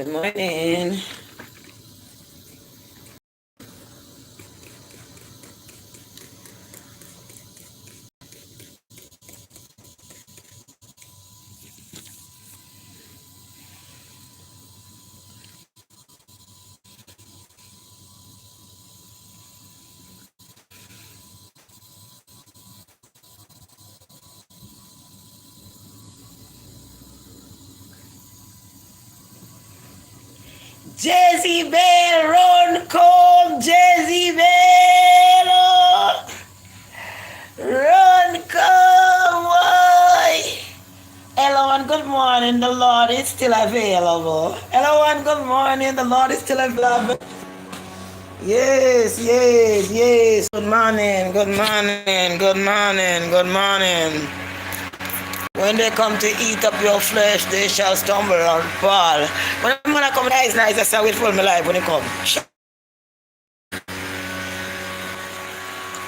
Good morning. Jezebel, run, come, Jezebel. Run, come, why? Hello and good morning, the Lord is still available. Hello and good morning, the Lord is still available. Yes, yes, yes. Good morning, good morning, good morning, good morning. When they come to eat up your flesh, they shall stumble and fall. When the man come, nice, I say, wait for my life when they come.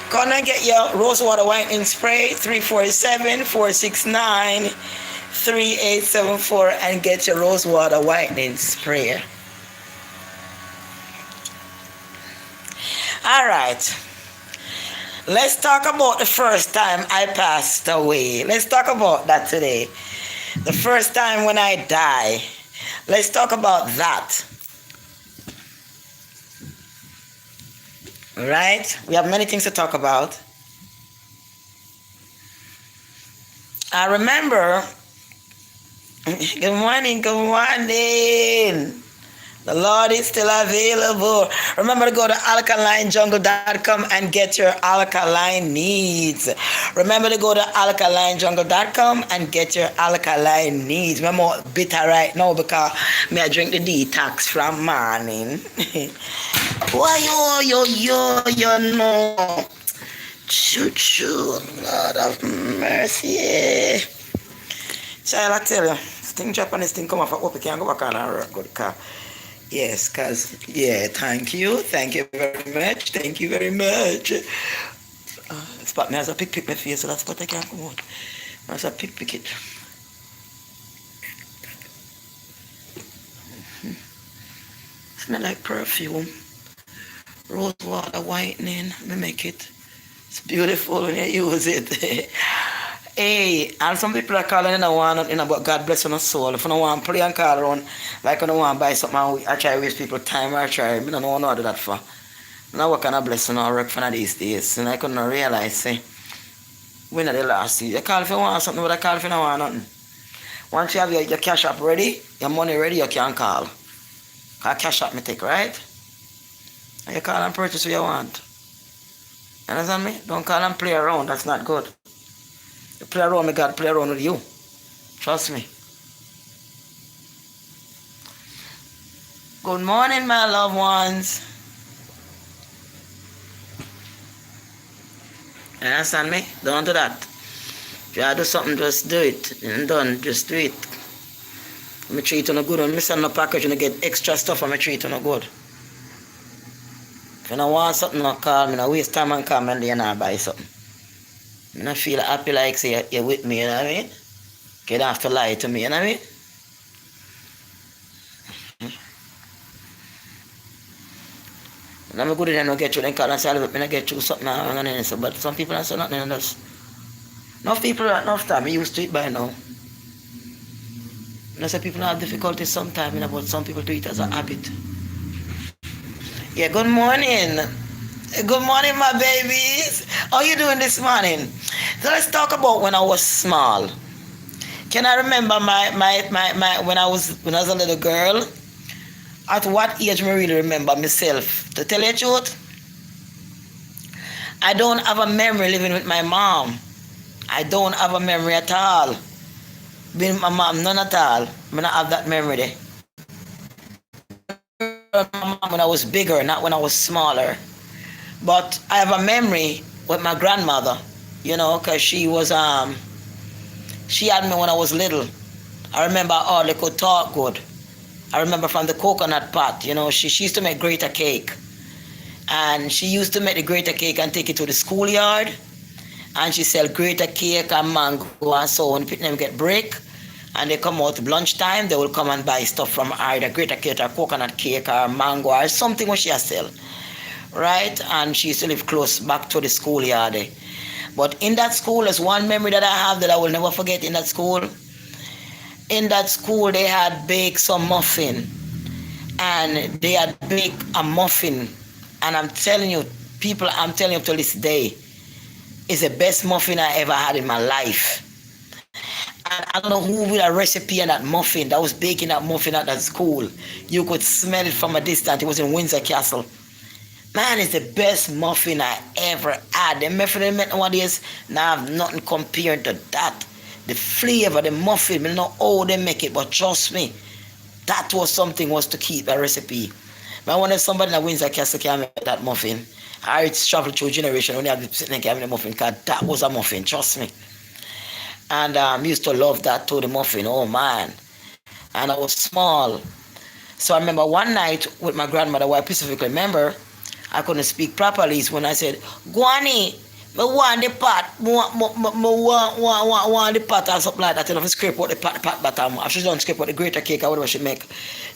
Come and get your rose water wine in spray, 347-469-3874, and get your rose water whitening spray. All right. Let's talk about the first time I passed away. Let's talk about that today. The first time when I die. Let's talk about that. Right? We have many things to talk about. I remember, good morning, good morning. The Lord is still available. Remember to go to alkalinejungle.com and get your alkaline needs. Remember to go to alkalinejungle.com and get your alkaline needs. Remember, I'm bitter right now because I drink the detox from morning. Why, yo, no. Choo, Lord of mercy. Child, I tell you, this thing drop and this thing come off, I hope you can go back on and work good car. Yes, cause yeah, thank you very much, spot me as a pick my face, so that's what I can't come out. As a pick it. Smell like perfume, rose water whitening. Me make it. It's beautiful when you use it. Hey, and some people are calling in a one, but God bless on soul. If you don't want to play and call around, like you don't want to buy something, I try to waste people time, I don't know what to do that for. Now what kind of blessing I work for these days, and I couldn't realize, say, when are the last year? You call if you want something, but I call if you don't want nothing. Once you have your cash app ready, your money ready, you can call. Because cash app me take, right? And you call and purchase what you want. You understand me? Don't call and play around, that's not good. You play around with God, play around with you. Trust me. Good morning, my loved ones. You understand me? Don't do that. If you do something, just do it. And done, just do it. I treat you no good. When I send no package, you get extra stuff, I treat you no good. If you don't want something, no call me. No waste time and call me and then I buy something. I don't feel happy like say you're with me, you know what I mean? You don't have to lie to me, you know what I mean? And I'm good at them, I get you, then call and say, I get you something, but some people don't say nothing else. Enough people at enough time, I used to it by now. And I say people have difficulties sometimes, but some people do it as a habit. Yeah, good morning. Good morning, my babies. How are you doing this morning? So let's talk about when I was small. Can I remember when I was a little girl? At what age I really remember myself? To tell you the truth, I don't have a memory living with my mom. I don't have a memory at all. Being with my mom, none at all. I don't have that memory there. My mom when I was bigger, not when I was smaller. But I have a memory with my grandmother, because she had me when I was little. I remember all they could talk good. I remember from the coconut pot, she used to make greater cake. And she used to make the greater cake and take it to the schoolyard. And she sell greater cake and mango and so on. People get break. and they come out lunchtime, they will come and buy stuff from either Greater Cake or coconut cake or mango or something what she has sell. Right? And she used to live close back to the schoolyard. But in that school, there's one memory that I have that I will never forget in that school. In that school, they had baked some muffin. And they had baked a muffin. And I'm telling you, people, I'm telling you to this day, it's the best muffin I ever had in my life. And I don't know who with a recipe and that muffin that was baking that muffin at that school. You could smell it from a distance. It was in Windsor Castle. Man, it's the best muffin I ever had. The muffin they make nowadays, now I have nothing compared to that. The flavor, the muffin, I don't know how they make it, but trust me, that was something was to keep a recipe. But I wonder if somebody in Windsor Castle can make that muffin. I traveled through generation when they have sitting there having the muffin, because that was a muffin, trust me. And I used to love that too, the muffin, oh man. And I was small. So I remember one night with my grandmother, who I specifically remember, I couldn't speak properly, is when I said, Guani, I want the pot, want the pot or something like that. You know, if you scrape out the pot bottom, after she don't scrape out the Greater Cake or whatever she make,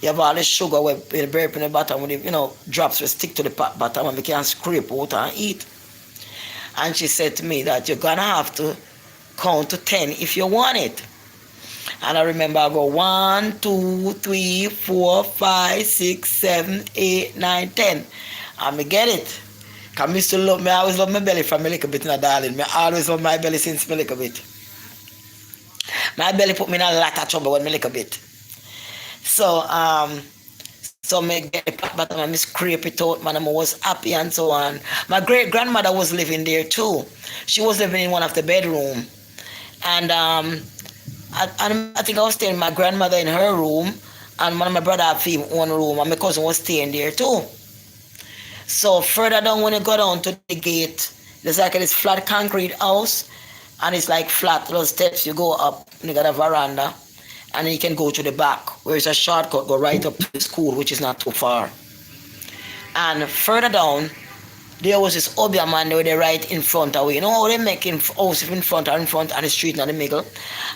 you have all the sugar with the burp in the bottom, with the, you know, drops will stick to the pot bottom and we can scrape out and eat. And she said to me that you're gonna have to count to 10 if you want it. And I remember I go 1, 2, 3, 4, 5, 6, 7, 8, 9, 10. And me get it. Because I used to love, me always love my belly from a little bit, you know, darling. Me always love my belly since me little bit. My belly put me in a lot of trouble when me little bit. So, so me get the pot bottom and me scrape it out, man, and I was happy and so on. My great grandmother was living there too. She was living in one of the bedroom. And I think I was staying with my grandmother in her room, and one of my brother had one room, and my cousin was staying there too. So further down, when you go down to the gate, there's like this flat concrete house, and it's like flat little steps. You go up, and you got a veranda, and then you can go to the back, where it's a shortcut, go right up to the school, which is not too far. And further down, there was this Obia man where they right in front of you. You know how they make house in front and the street in the middle.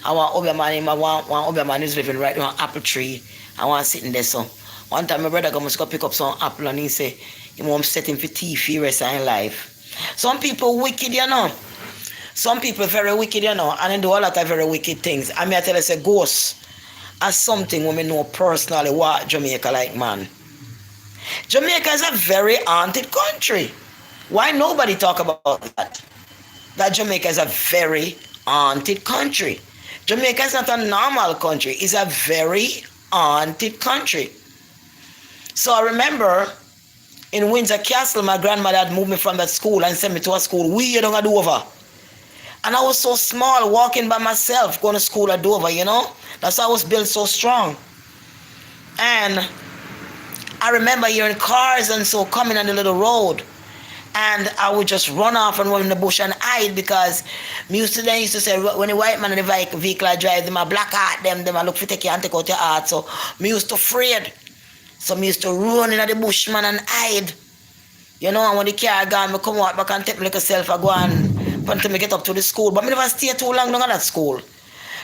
I want Obia man, one Obia man is living right on an apple tree. I want sitting there. So one time my brother comes to go pick up some apple and he say, you want to set him for tea for the rest of his life. Some people wicked, you know. Some people very wicked, you know, and they do a lot of very wicked things. I mean, I tell you, say ghosts are something when we know personally what Jamaica like, man. Jamaica is a very haunted country. Why nobody talk about that? That Jamaica is a very haunted country. Jamaica is not a normal country. It's a very haunted country. So I remember in Windsor Castle, my grandmother had moved me from that school and sent me to a school way down at Dover. And I was so small, walking by myself, going to school at Dover, you know. That's how I was built so strong. And I remember hearing cars and so coming on the little road. And I would just run off and run in the bush and hide, because me used to say when a white man in the vehicle I drive them, I black out them I look for take you and take out your heart. So me used to afraid. So me used to run in the bush, man, and hide. You know, and when the car gone, me come out back and take me like a self, I go and until me get up to the school. But me never stay too long at that school.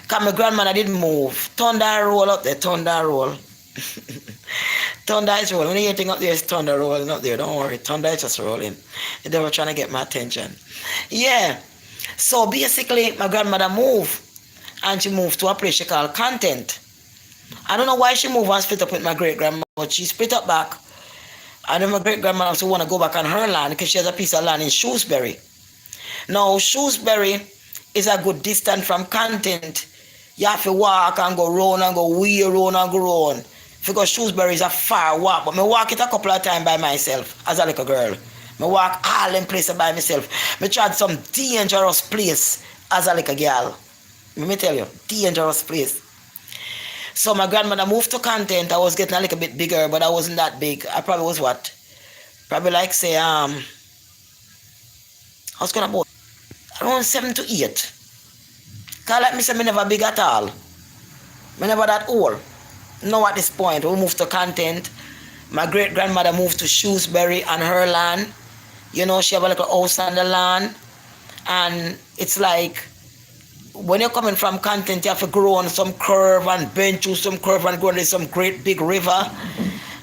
Because my grandmother didn't move. Thunder roll up there, thunder roll. Thunder is rolling. When you hear up there, it's thunder rolling up there. Don't worry, thunder is just rolling. They were trying to get my attention. Yeah. So basically, my grandmother moved. And she moved to a place she called Content. I don't know why she moved and split up with my great-grandma, but she split up back. And then my great-grandma also want to go back on her land because she has a piece of land in Shrewsbury. Now, Shrewsbury is a good distance from Content. You have to walk and go round and go way round and go round. Because Shrewsbury is a far walk, but I walk it a couple of times by myself as a little girl. I walk all them places by myself. I tried some dangerous place as a little girl. Let me tell you, dangerous place. So my grandmother moved to Content. I was getting a little bit bigger, but I wasn't that big. I probably was what? Probably like say, I was gonna about around 7 to 8. Cause like me say, me never big at all. Me never that old. Now at this point, we moved to Content. My great grandmother moved to Shrewsbury on her land. You know, she have a little house on the land. And it's like, when you're coming from content, you have to go on some curve and bend through some curve and go under some great big river.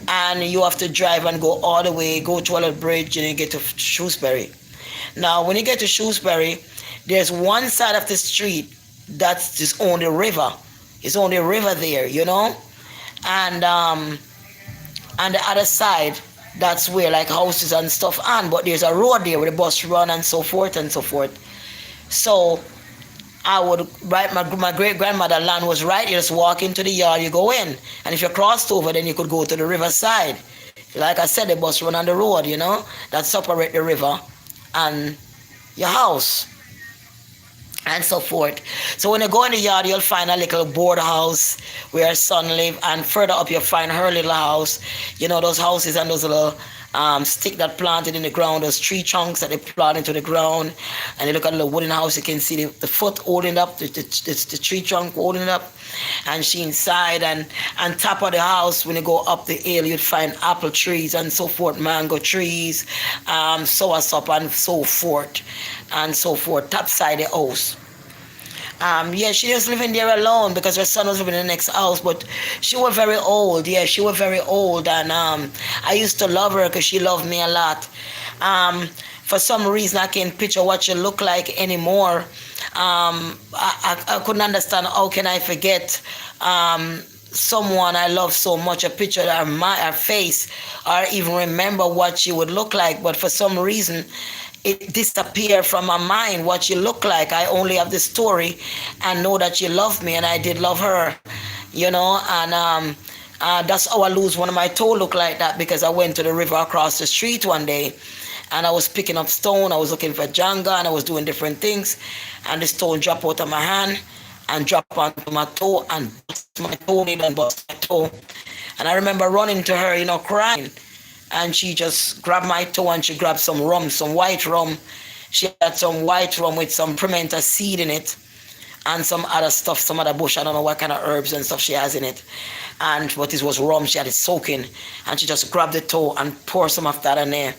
And you have to drive and go all the way, go to a little bridge, and you get to Shrewsbury. Now, when you get to Shrewsbury, there's one side of the street that's just only river. It's only a river there, you know? And the other side, that's where like houses and stuff on, but there's a road there where the bus run and so forth and so forth. So I would, right, my great grandmother land was right. You just walk into the yard, you go in. And if you crossed over, then you could go to the riverside. Like I said, the bus run on the road, you know, that separate the river and your house and so forth. So when you go in the yard, you'll find a little board house where her son live, and further up you'll find her little house. You know, those houses and those little stick that planted in the ground, those tree trunks that they plant into the ground. And you look at the wooden house, you can see the foot holding up, the tree trunk holding it up, and she inside. And on top of the house, when you go up the hill, you'd find apple trees and so forth, mango trees, soursop and so forth and so forth, top side of the house. Yeah, she was living there alone because her son was living in the next house, but she was very old. Yeah, she was very old, and I used to love her because she loved me a lot. For some reason, I can't picture what she looked like anymore. I couldn't understand how can I forget someone I love so much, a picture of her face, or even remember what she would look like, but for some reason, it disappeared from my mind what she looked like. I only have the story and know that she loved me, and I did love her, you know. And that's how I lose one of my toe look like that, because I went to the river across the street one day, and I was picking up stone. I was looking for Jenga, and I was doing different things, and the stone dropped out of my hand and dropped onto my toe and bust my toenail and bust my toe. And I remember running to her, you know, crying. And she just grabbed my toe and she grabbed some rum, some white rum. She had some white rum with some pimento seed in it and some other stuff, some other bush. I don't know what kind of herbs and stuff she has in it. But it was rum. She had it soaking. And she just grabbed the toe and poured some of that in there.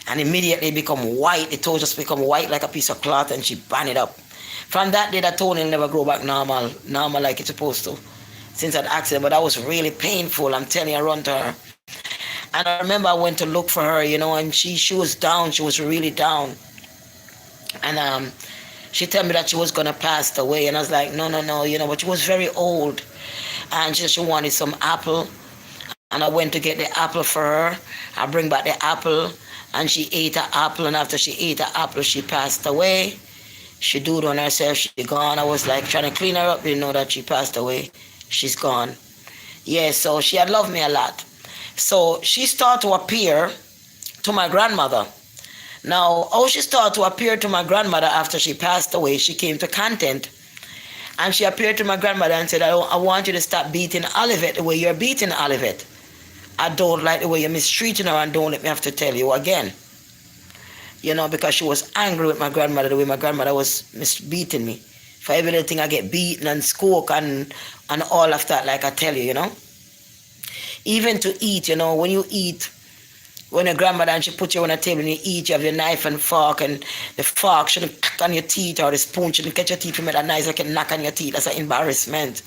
And immediately it become white. The toe just become white like a piece of cloth, and she band it up. From that day, that toenail never grow back normal like it's supposed to. Since that accident. But that was really painful. I'm telling you, I run to her. And I remember I went to look for her, you know, and she was down. She was really down. And she told me that she was going to pass away. And I was like, no, you know, but she was very old. And she wanted some apple. And I went to get the apple for her. I bring back the apple. And she ate an apple. And after she ate an apple, she passed away. She did on herself. She gone. I was like trying to clean her up. Didn't know that she passed away. She's gone. Yeah, so she had loved me a lot. So she started to appear to my grandmother. Now, how she started to appear to my grandmother after she passed away, she came to content. And she appeared to my grandmother and said, I want you to stop beating Olivet the way you're beating Olivet. I don't like the way you're mistreating her, and don't let me have to tell you again. You know, because she was angry with my grandmother, the way my grandmother was beating me. For every little thing I get beaten and squawk and all of that, like I tell you, you know. Even to eat, you know, when you eat, when your grandmother and she put you on a table and you eat, you have your knife and fork, and the fork shouldn't cut on your teeth, or the spoon shouldn't catch your teeth from it. That knife can knock on your teeth. That's an embarrassment.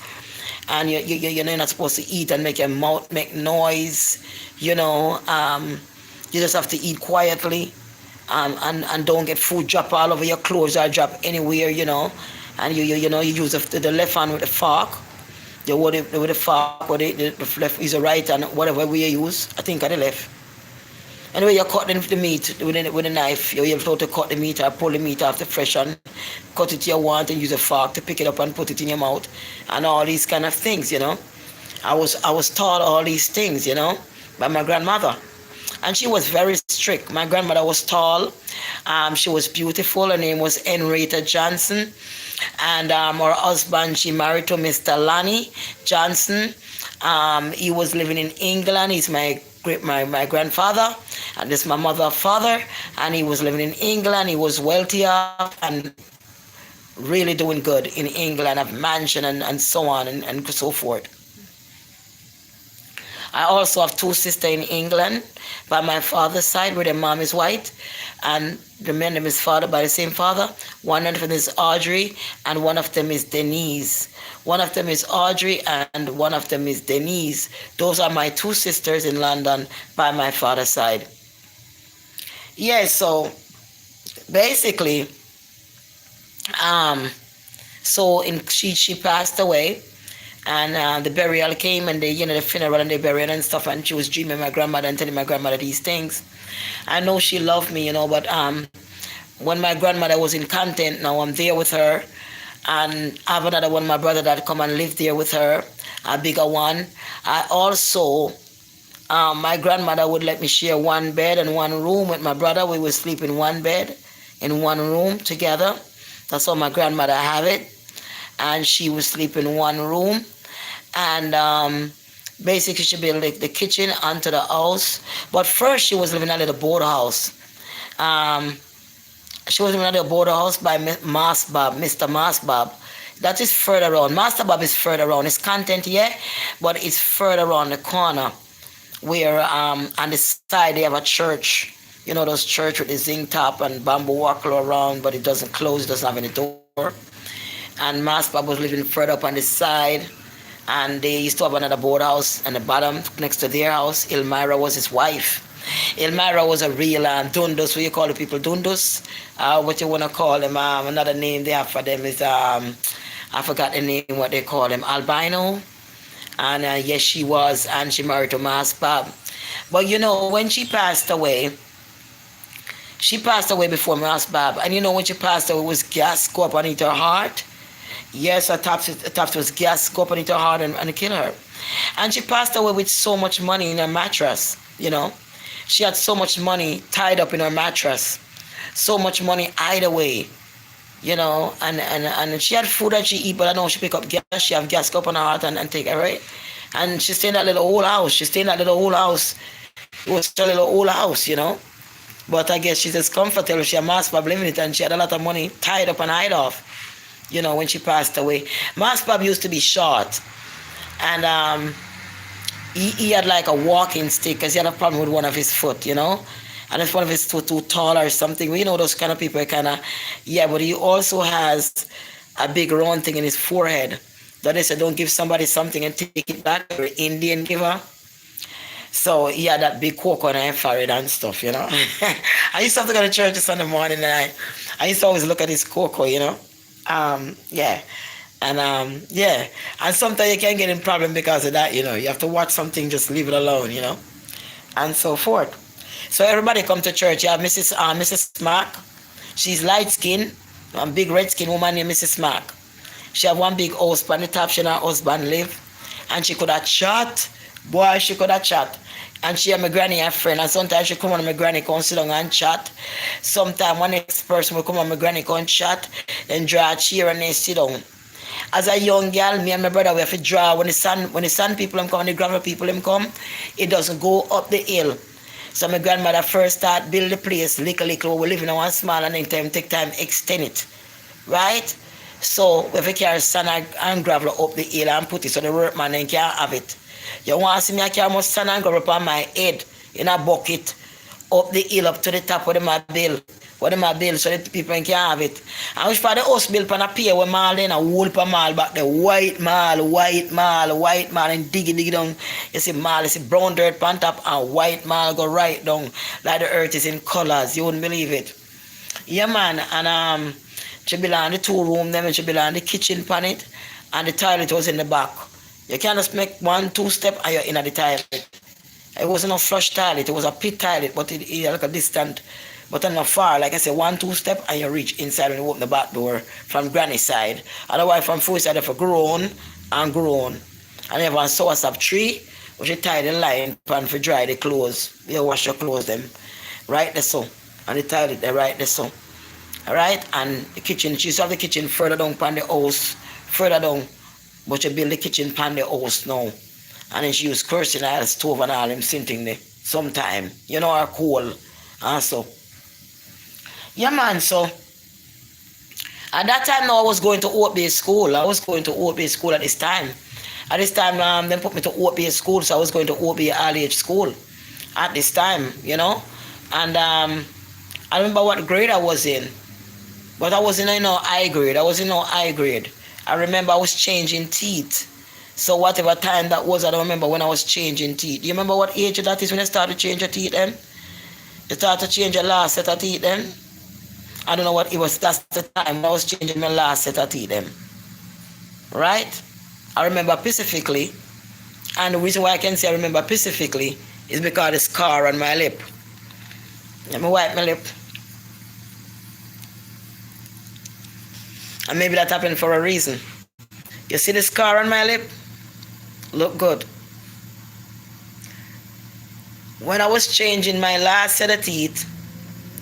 And you're not supposed to eat and make your mouth make noise, you know. You just have to eat quietly, and don't get food drop all over your clothes or drop anywhere, you know. And you use the left hand with the fork. With the fork, or the left is the right, and whatever way you use, I think of the left. Anyway, you cut the meat with a knife. You're able to cut the meat or pull the meat off the fresh and cut it you want, and use a fork to pick it up and put it in your mouth, and all these kind of things, you know. I was taught all these things, you know, by my grandmother. And she was very strict. My grandmother was tall. She was beautiful. Her name was Henrietta Johnson. And her husband, she married to Mr. Lanny Johnson. He was living in England. He's my grandfather. And this is my mother's father. And he was living in England. He was wealthy off and really doing good in England, have mansion and so on and so forth. I also have two sisters in England by my father's side, where their mom is white, and the man name is father by the same father. One of them is Audrey, and one of them is Denise. One of them is Audrey, and one of them is Denise. Those are my two sisters in London by my father's side. Yeah, so basically, um, so she passed away, and the burial came, and the funeral and the burial and stuff, and she was dreaming my grandmother and telling my grandmother these things. I know she loved me, but when my grandmother was in Content, now I'm there with her, and I have another one, my brother, that come and live there with her, a bigger one. I also, my grandmother would let me share one bed and one room with my brother. We would sleep in one bed, in one room together. That's how my grandmother have it. And she would sleep in one room. And basically she built the kitchen onto the house. But first she was living in a little border house. She was living in a little border house by Mr. Masbab. That is further on. Master Bob is further on. It's Content, yeah, but it's further on the corner where on the side they have a church. Those church with the zinc top and bamboo walkway around, but it doesn't close, it doesn't have any door. And Master Bob was living further up on the side, and they used to have another board house on the bottom next to their house. Elmira was his wife. Elmira was a real Dundus. What you call the people, Dundus? What you want to call them? Another name they have for them is I forgot the name, what they call them, albino. And yes, she was, and she married to Masbab. But when she passed away before Masbab. And when she passed away, it was gas go up underneath her heart. Yes, her tops was gas go up underneath her heart and kill her. And she passed away with so much money in her mattress. She had so much money tied up in her mattress. So much money either way. And she had food that she eat, but I know she pick up gas. She have gas go up on her heart and take it, right? And she stay in that little old house. It was a little old house, But I guess she's just comfortable. She had Masbab living it, and she had a lot of money tied up and hide off, when she passed away. Masbab used to be short. And he had like a walking stick because he had a problem with one of his foot, And if one of his foot too tall or something, those kind of people but he also has a big round thing in his forehead. That they said, don't give somebody something and take it back. You're an Indian giver. So he had that big cocoa on his forehead and stuff, I used to have to go to church Sunday morning, and I used to always look at his cocoa, yeah. And sometimes you can get in problem because of that, you have to watch something, just leave it alone, and so forth. So everybody come to church. You have Mrs. Mark. She's light skinned, a big red skin woman named Mrs. Mark. She have one big house on the top. She and her husband live, and she could have chat. Boy, she could have chat. And she and my granny are friend, and sometimes she come on my granny come sit down and chat. Sometimes one next person will come on my granny come chat, then draw a chair and they sit down. As a young girl, me and my brother, we have to draw when the sun people come, when the gravel people come, it doesn't go up the hill. So my grandmother first start build the place, little, we live in one small, and then take time extend it, right? So we have to carry sand and gravel up the hill and put it so the workman then can't have it. You want to see me, I carry more sand and gravel upon my head in a bucket up the hill up to the top of my bill. What am I build so that people can have it? And which part the house built on a pier with mall then a whole per mall back the white mall, and dig it down. You see mall, you see brown dirt on top and white mall go right down like the earth is in colors. You wouldn't believe it. Yeah man, and she belong the 2 room them, and she belong the kitchen pan it, and the toilet was in the back. You can't just make 1-2 step and you're in the toilet. It wasn't a flush toilet, it was a pit toilet, but it had like a distant. But not far, like I said, 1-2 step and you reach inside when you open the back door from granny's side. Otherwise from food side, if grown. And you have a source of tree, which you tie the line pan for dry the clothes. You wash your clothes them. Right there so. And the toilet they right there so. Alright? And the kitchen, she used to have the kitchen further down pan the house. Further down. But you build the kitchen pan the house now. And then she used kerosene oil stove and all them sitting there. Sometime. Her coal. And so. Yeah, man, so at that time now I was going to Oak Bay School. I was going to Oak Bay School at this time. At this time, they put me to OBA school, so I was going to OBA all age school at this time, you know. And I remember what grade I was in, but I was in high grade. I was in high grade. I remember I was changing teeth. So whatever time that was, I don't remember when I was changing teeth. Do you remember what age that is when I started to change your teeth then? You start to change your last set of teeth then? I don't know what it was. That's the time when I was changing my last set of teeth then. Right? I remember specifically. And the reason why I can say I remember specifically is because the scar on my lip. Let me wipe my lip. And maybe that happened for a reason. You see the scar on my lip? Look good. When I was changing my last set of teeth,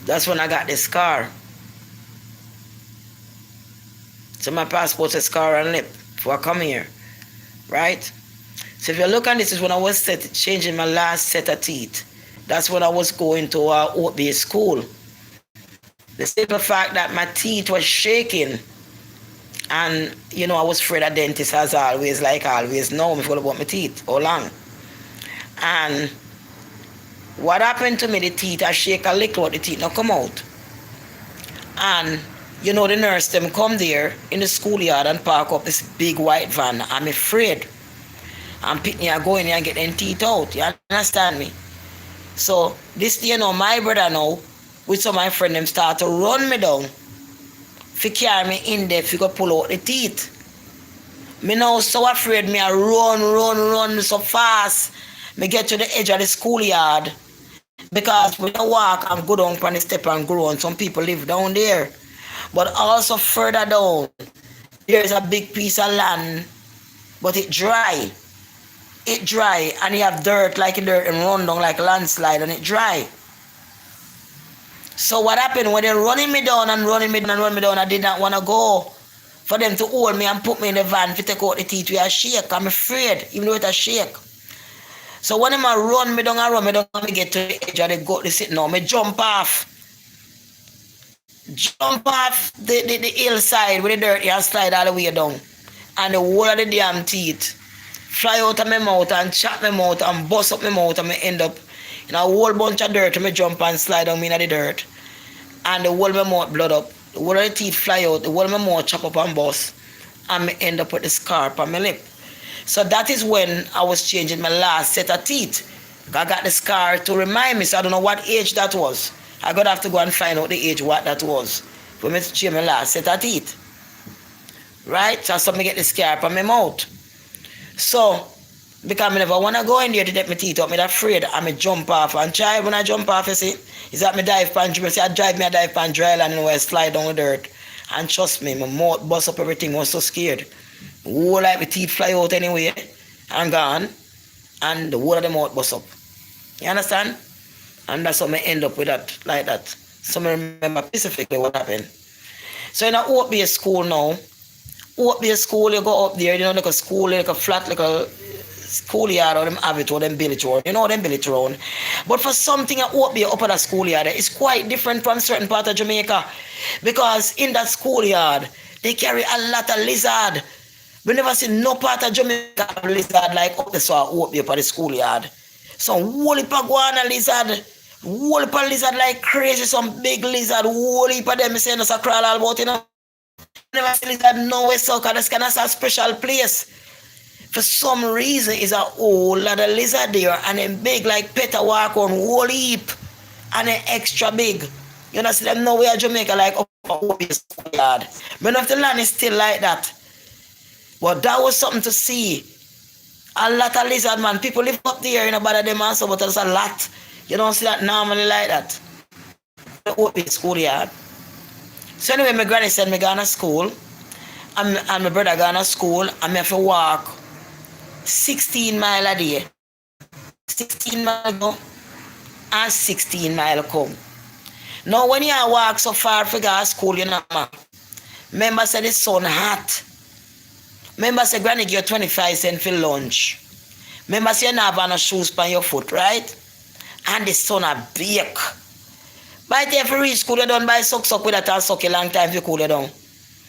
that's when I got the scar. So my passport's a scar on lip before I come here. Right? So if you look at this, is when I was changing my last set of teeth. That's when I was going to OBA school. The simple fact that my teeth were shaking. And, you know, I was afraid of dentists as always, like always. Know me about my teeth. How long? And what happened to me, the teeth, I shake a little, the teeth not come out. And, you know, the nurse, them come there in the schoolyard and park up this big white van. I'm afraid. I'm picking I go in there and get them teeth out. You understand me? So, this, you know, my brother now, with some of my friends, them start to run me down. If you carry me in there, if you go pull out the teeth. Me now so afraid, me I run so fast. Me get to the edge of the schoolyard. Because when I walk, I'm go down on the step and grow on. Some people live down there. But also further down, there is a big piece of land, but it dry. It dry, and you have dirt like dirt and run down like a landslide, and it dry. So what happened when they're running me down, I did not want to go for them to hold me and put me in the van to take out the teeth with a shake. I'm afraid, even though it's a shake. So when them run me down, I get to the edge of the goat, they sit now, me jump off the hillside with the dirt and slide all the way down. And the whole of the damn teeth fly out of my mouth and chop my mouth and bust up my mouth, and me end up in a whole bunch of dirt. Me jump and slide down in the dirt. And the whole of my mouth blood up. The whole of the teeth fly out. The whole of my mouth chop up and bust. And me end up with the scar on my lip. So that is when I was changing my last set of teeth. I got the scar to remind me, so I don't know what age that was. I gotta have to go and find out the age what that was for me to change my last set of teeth. Right? So I saw me get the scar on my mouth. So, because I never want to go in there to take my teeth up, I'm afraid I jump off. And try when I jump off, you see, is that me dive pan, I dive pan dry land and I slide down the dirt. And trust me, my mouth bust up everything, I was so scared. The whole like my teeth fly out anyway and gone. And the whole of the mouth bust up. You understand? And that's how I end up with that, like that. So I remember specifically what happened. So in a OBA school now, OBA school, you go up there, you know, like a school, like a flat, like a schoolyard, or them have it, or them build it around. You know, them build it around. But for something at OBA up at a schoolyard, it's quite different from certain part of Jamaica. Because in that schoolyard, they carry a lot of lizard. We never see no part of Jamaica have lizard like up there, so OBA up at the schoolyard. Some whole heap of guana lizard, whole heap of lizard like crazy, some big lizard, whole heap of them, saying us a crawl all about, you know. Never see lizard nowhere, so because that's kind of a special place. For some reason, it's a whole lot of lizard there, and then big like Peter walk on whole heap, and then extra big. You know, see them nowhere in Jamaica like up obvious yard. But if the land is still like that. But that was something to see. A lot of lizard, man. People live up there, you know, but them also, but there's a lot. You don't see that normally like that. The open schoolyard. So anyway, my granny said me go to school, and my brother go to school, and me have to walk 16 miles a day. 16 miles go, and 16 miles come. Now when you walk so far for go to school, you know, man, remember say the sun hot. Remember say granny give you 25 cents for lunch. Remember say you not have no shoes on your foot, right? And the sun a bake. By the time you reach school, you don't buy suck with that and suck a long time if you cool it down.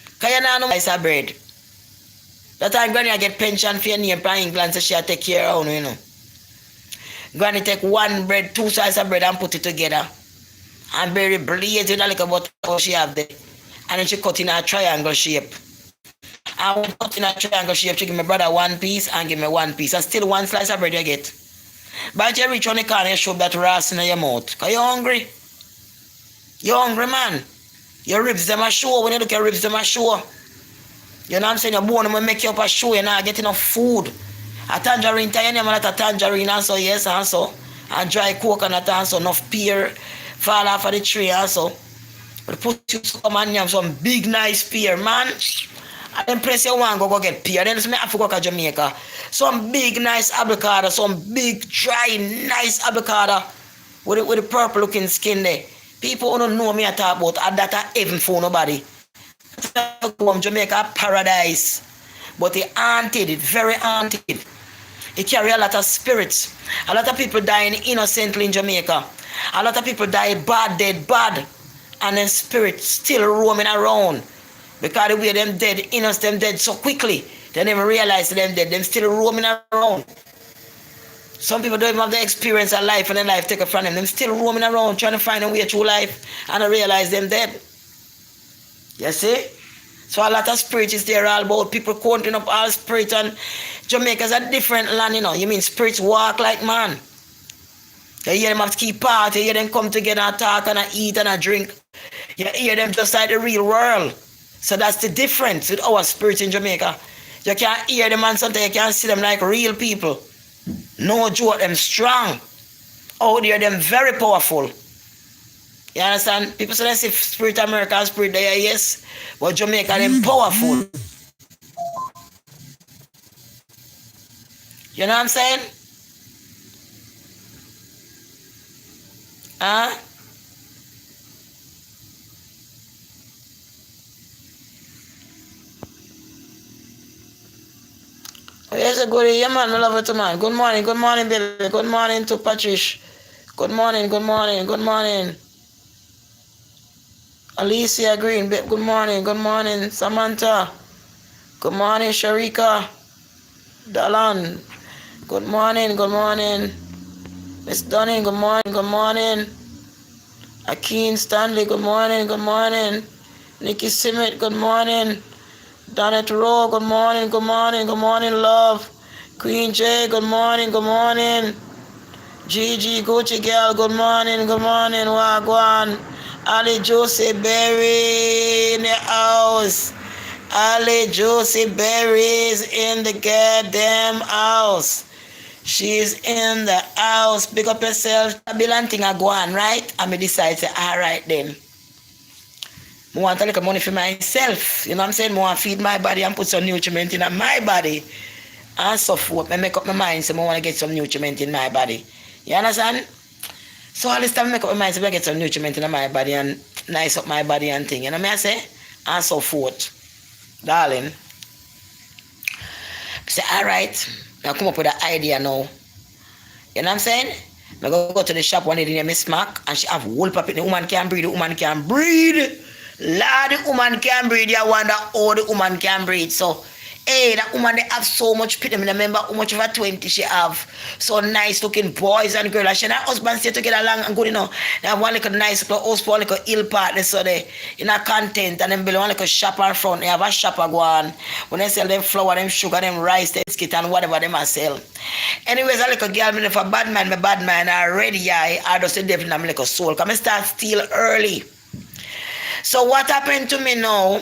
Because you don't know it's a bread. That time Granny I get pension for your name from England, so she take care of you, you know. Granny take one bread, two slices of bread and put it together. And bury blaze with a little butter she have there. And then she cut in a triangle shape. And when cut in a triangle shape, she give my brother one piece and give me one piece. And still one slice of bread you get. But you reach on the corner, you shove that ras in your mouth. Because you're hungry. You're hungry, man. Your ribs, them are sure. When you look at your ribs, them are sure. You know what I'm saying? Your bone will make you up a show. You're not getting enough food. A tangerine, tie your name on a tangerine also, yes, also. And dry coconut also, enough pear fall off of the tree also. But put you some big nice pear, man. And then press your one, go get pear. Then I have to go to Jamaica. Some big nice avocado, some big dry nice avocado with the purple looking skin there. People who don't know me I talk about that are heaven for nobody. Jamaica paradise. But it haunted, it very haunted. It carry a lot of spirits. A lot of people dying innocently in Jamaica. A lot of people die bad, dead bad. And then spirits still roaming around. Because the way them dead, innocent them dead so quickly. They never realize them dead. Them still roaming around. Some people don't even have the experience of life and then life take it from them. Them still roaming around trying to find a way through life and I realize them dead. You see? So a lot of spirits is there all about people counting up all spirits, and Jamaica's a different land, you know. You mean spirits walk like man. You hear them have to keep party, you hear them come together and talk and eat and drink. You hear them just like the real world. So that's the difference with our spirits in Jamaica. You can't hear them and sometimes you can't see them like real people. No joke, them strong. Out there, them very powerful. You understand? People say they see spirit America and spirit there, yes. But Jamaica, them powerful. You know what I'm saying? Huh? Yes, a good yeah, man. I love it, man. Good morning, baby. Good morning to Patrice. Good morning. Alicia Green, good morning. Samantha. Good morning, Sharika. Dalan. Good morning. Miss Dunning, good morning. Akeen Stanley, good morning. Nikki Simmet, good morning. Donette Rowe, good morning, love. Queen J, good morning. Gigi Gucci Girl, good morning, Wagwan. Ali Josie Berry in the house. Ali Josie Berry is in the goddamn house. She's in the house. Pick up yourself. I be lanting a go on, right? And me decide to say, all right then. I want a little money for myself. You know what I'm saying? I want to feed my body and put some nutriment in my body. And so forth. I make up my mind so I want to get some nutriment in my body. You understand? So all this time I make up my mind so I get some nutriment in my body and nice up my body and thing. You know what I say? And so forth. Darling. I say, all right. I come up with an idea now. You know what I'm saying? I go to the shop one day in Miss Smack and she have whole puppet. The woman can breathe. Lord, the woman can breathe. You wonder how the woman can breathe. So, hey, that woman, they have so much pity. I remember how much of a 20 she have. So nice looking boys and girls. She and her husband stay together long and good, you know. They have one little nice little house, one little ill partner. So they, in a content, and then build one little shop in front. They have a shop go on. When they sell them flour, them sugar, them rice, them biscuit, and whatever they must sell. Anyways, a little girl, me for bad man already, I just the devil in my little soul. Come and start steal early. So what happened to me now?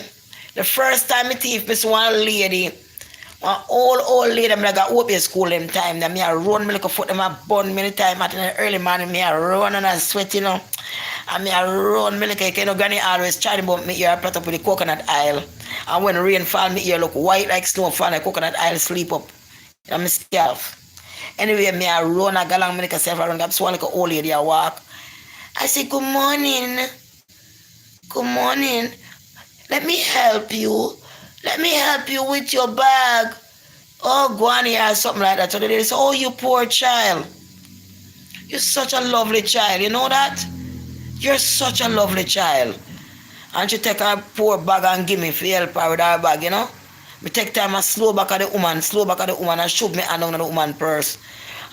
The first time I thief me one lady, one old lady, I got open school them time. Then I run me like a foot, them I burn many time at the early morning. I run and I sweat, you know. And I run me like you know, Granny always trying to bump me ear, I put up with the coconut oil. And when rain fall, me ear look white like snow fall, like coconut oil sleep up. I'm scared. Anyway, I run, I go along, me like a self around, I saw like an old lady, I walk. I say, good morning. Let me help you. With your bag. Oh, go on here or something like that. So they say, oh, you poor child. You're such a lovely child. You know that? You're such a lovely child. And she take her poor bag and give me for help her with her bag, you know. Me take time and slow back at the woman, and shove me hand on the woman purse.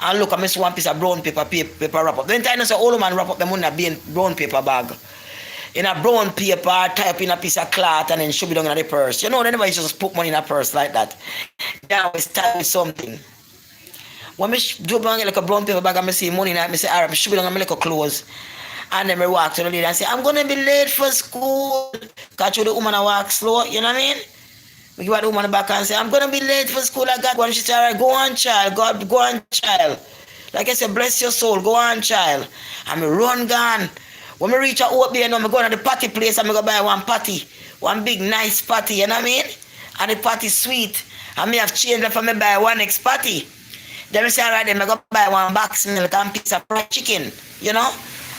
And look, I miss one piece of brown paper wrap up. Then I know say old man wrap up the money in a brown paper bag. In a brown paper, tie up in a piece of cloth and then shove it down in the purse. You know, they never used to just put money in a purse like that. They always tie with something. When me do bang like a brown paper bag and me see money in it, I say, alright, I shove it down in my little clothes. And then I walk to the lady and say, I'm gonna be late for school. Catch the woman and walk slow, you know what I mean? We give the woman back and say, I'm gonna be late for school. I got one. She said, alright, go on, child. Go on, child. Like I said, bless your soul, go on, child. And me run gone. When me reach out out there, I'm going to the party place and I go buy one patty. One big nice patty, you know what I mean? And the patty sweet. And me have changed for me buy one next patty. Then I say, alright, then I go buy one box milk and piece of fried chicken, you know?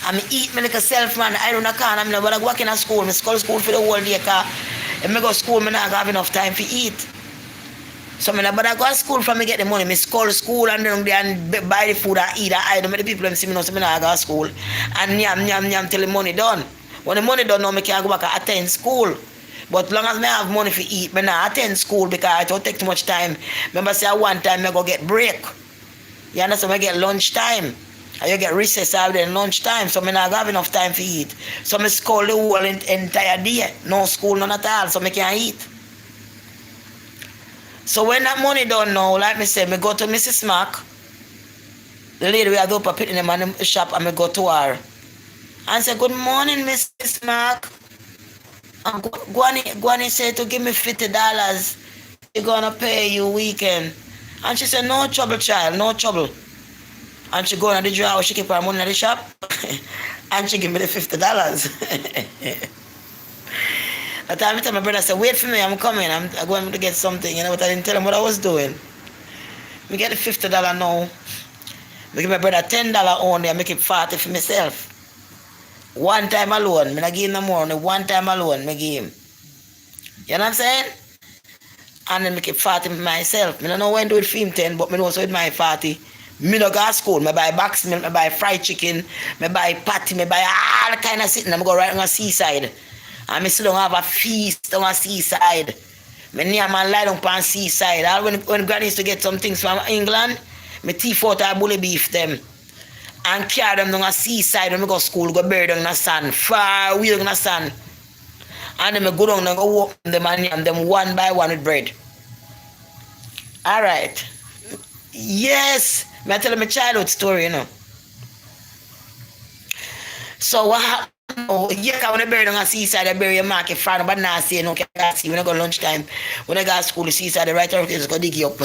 And me eat me like a self man. I don't know, I'm not going to work in a school. I school for the whole day. If I go to school, I not have enough time to eat. So I go to school for me get the money. I school and then buy the food and eat. I don't make the people them see me now, so I not go to school. And yam till the money done. When the money done now, I can go back and attend school. But long as I have money to eat, I not attend school because it don't take too much time. Remember say one time I go get break. You understand? I get lunch time. And you get recess out there lunch time, so I not have enough time to eat. So I school the whole entire day. No school, none at all, so I can't eat. So when that money done now, like I said, I go to Mrs. Mac. The lady we have up put in the shop and I go to her. And say, good morning, Mrs. Mac. I'm going to say to give me $50. You're going to pay you weekend. And she said, no trouble, child, no trouble. And she go in the drawer, she keep her money in the shop. And she give me the $50. That time I tell my brother, I said, wait for me, I'm coming. I'm going to get something. You know what I didn't tell him what I was doing. Me get the $50 now. I give my brother $10 only, I make it 40 for myself. One time alone. I not give him no more. Only one time alone, I give him. You know what I'm saying? And then make it 40 for myself. I don't know when to do it for him 10, but I know so with my 40. Me no go to school. I buy box milk, I buy fried chicken, I buy patty, I buy all kind of sitting. I go right on the seaside. And I still don't have a feast on the seaside. My name man lie down on the seaside. All when Granny used to get some things from England, my teeth out of bully beef them. And carry them down the seaside when I go to school, go bury them in the sand, far away in the sand. And then I go down and go walk them and yam them one by one with bread. Alright. Yes. I tell them a childhood story, you know. So what happened? Oh, yeah, when I bury on the seaside, I bury a market front, but now I say, no, can't see. When I go lunchtime, when I go to school, the seaside, the right everything is going to dig you up.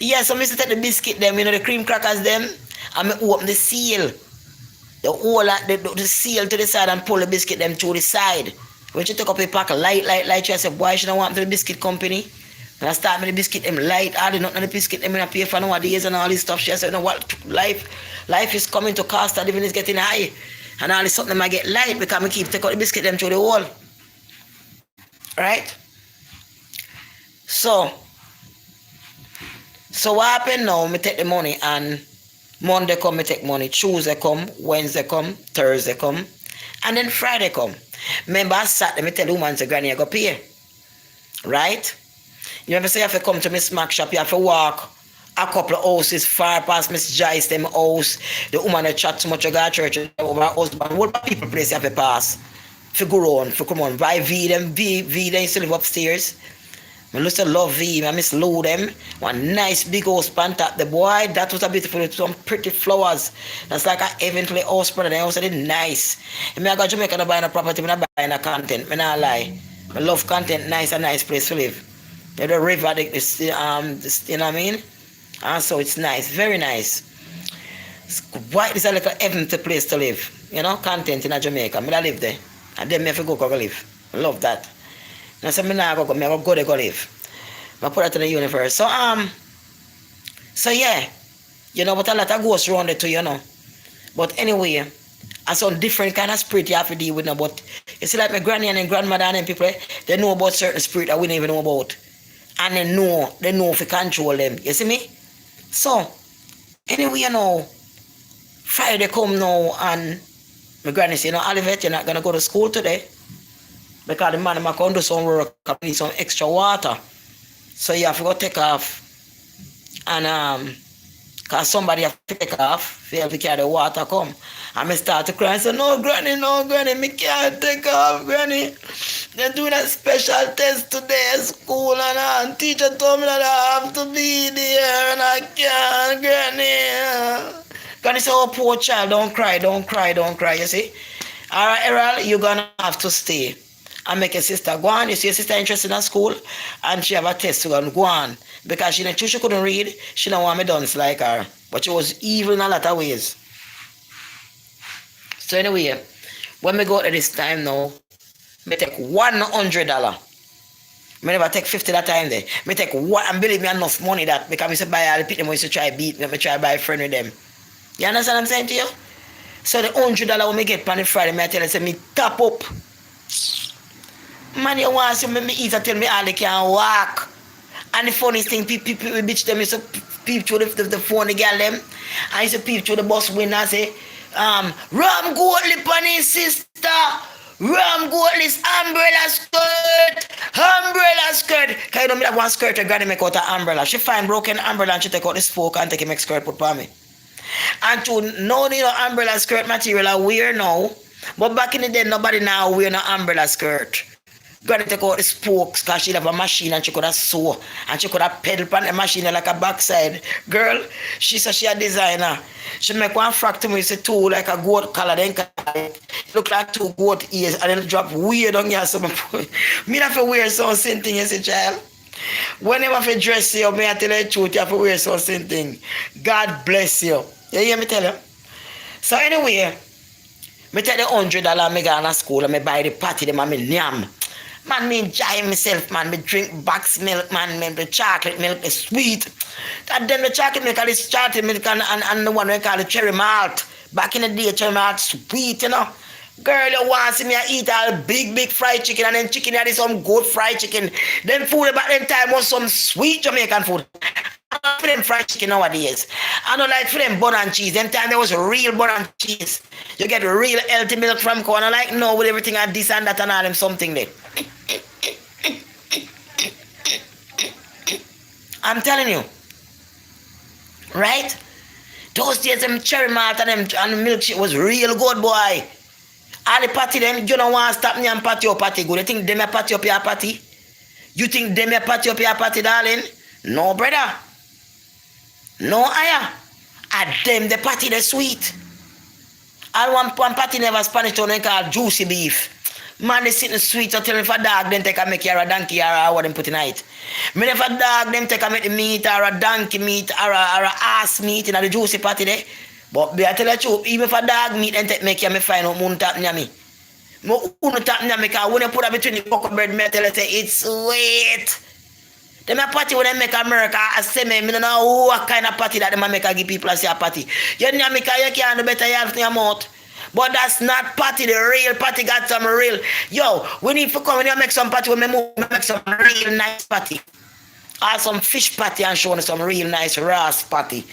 Yeah, so I used to take the biscuit, them, you know, the cream crackers, them, and I open the seal. The seal to the side and pull the biscuit, them through the side. When she took up a pack of light, she said, why should I want to the biscuit company? And I start with the biscuit, them light, all the nothing the biscuit, them in a pay for nowadays and all this stuff. She said, you know what, life is coming to cost, and living is getting high. And all this something I get light because I keep taking out the biscuit, them through the wall. Right? So what happened now, I take the money and Monday come, I take money. Tuesday come, Wednesday come, Thursday come, and then Friday come. Remember I Saturday, I tell the woman, say, Granny, I go pay. Right? You ever say you have to come to my smack shop, you have to walk a couple of houses far past Miss Joyce, them house. The woman that chat so much about church over her husband. What people place you have to pass? For go on, for come on. Buy V them used to live upstairs. I used to love V, I miss Lou them. One nice big house pan top. The boy, that was a beautiful, some pretty flowers. That's like a heavenly house, brother. The house is nice. If I go to Jamaica, I buy a property, I not buy a content. I not lie. I love content, nice, a nice place to live. The river, you know what I mean? And so it's nice, very nice. White is a little heavenly place to live. You know, content in Jamaica. I live there. And then I have to go live. I love that. And so I go there, go live. I put it in the universe. So yeah, you know, but a lot of ghosts around it too, you know. But anyway, I some different kind of spirit you have to deal with now. But you see, like my granny and grandmother and them people, they know about certain spirit that we don't even know about. And they know if you control them. You see me? So, anyway, you know, Friday come now and my granny say, you know, Olivet, you're not going to go to school today. because the man can do some work, I need some extra water. So you have to go take off. And cause somebody have to take off, they have to carry the water come. And I start to cry and say, no granny, me can't take off, granny. They're doing a special test today at school and teacher told me that I have to be there and I can't, granny. Granny say, oh poor child, don't cry, you see. Alright, Errol, you're gonna have to stay and make your sister go on. You see your sister interested in school and she have a test to go on. Because she couldn't read, she don't want me dance like her. But she was evil in a lot of ways. So anyway, when we go to this time now, me take $100. Me never take 50 that time there. Me take one, and believe me, enough money that because me say buy all the people when you try beat me, me try buy a friend with them. You understand what I'm saying to you? So the $100 when me get on the Friday, me I tell you, say me top up. Man, you want to see me eat and tell me all they can walk. And the funniest thing, people bitch them, used to peep through the phone, the girl them. I used to peep through the bus window and say, Ram goat lip on his sister. Ram goat this umbrella skirt. Because you know me that one skirt, a granny make out an umbrella. She find broken umbrella and she take out the spoke and take a make skirt put for me. And to know the umbrella skirt material I wear now. But back in the day, nobody now wear no umbrella skirt. Granny take out the spokes because she have a machine and she could have sew and she could have pedal on the machine like a backside. Girl, she said she a designer. She make one frock to me, say two like a goat color, then it look like two goat ears and then drop weird on here. So me have to wear something, you see, child. Whenever I dress you, me I tell you the truth, you have to wear something. God bless you. You hear me tell you? So anyway, me take the $100 me go to school and me buy the patty them and me yam. Man, me enjoy myself, man. Me drink box milk, man. Me chocolate milk is sweet. And then the chocolate milk, this chocolate milk and the one we call the cherry malt. Back in the day, cherry malt sweet, you know. Girl, you want to see me eat all big fried chicken and then chicken and some good fried chicken. Then food back then time was some sweet Jamaican food. I don't for them fried chicken nowadays. I don't like for them bun and cheese. Them time there was real bun and cheese. You get real healthy milk from cow. And I like no with everything and this and that and all them something there. I'm telling you. Right? Those days them cherry malt and the milkshake was real good, boy. All the party them, you don't want to stop me and party your party good. You think them a party up your party? You think them a party up your party, darling? No, brother. No higher. At them the party the sweet. And one party never Spanish town they call juicy beef. Man, they sit in the sweet so tell me if a dog then take a make you a donkey or what them put in it. Me if a dog them take a make the meat or a donkey meat or a ass meat in the juicy party there. But I tell you the truth, even if a dog meat then take make you me find out moon tap near me. Me unu tap near me because when you put it between the cocoa bread, me tell you say it's sweet. Them a party when they make America, I say me don't know what kind of party that them make give people as a party. You know me you can't do better you have in your mouth. But that's not party, the real party got some real. Yo, we need to come when you make some party when we move, make some real nice party. Or some fish party and show some real nice ras party.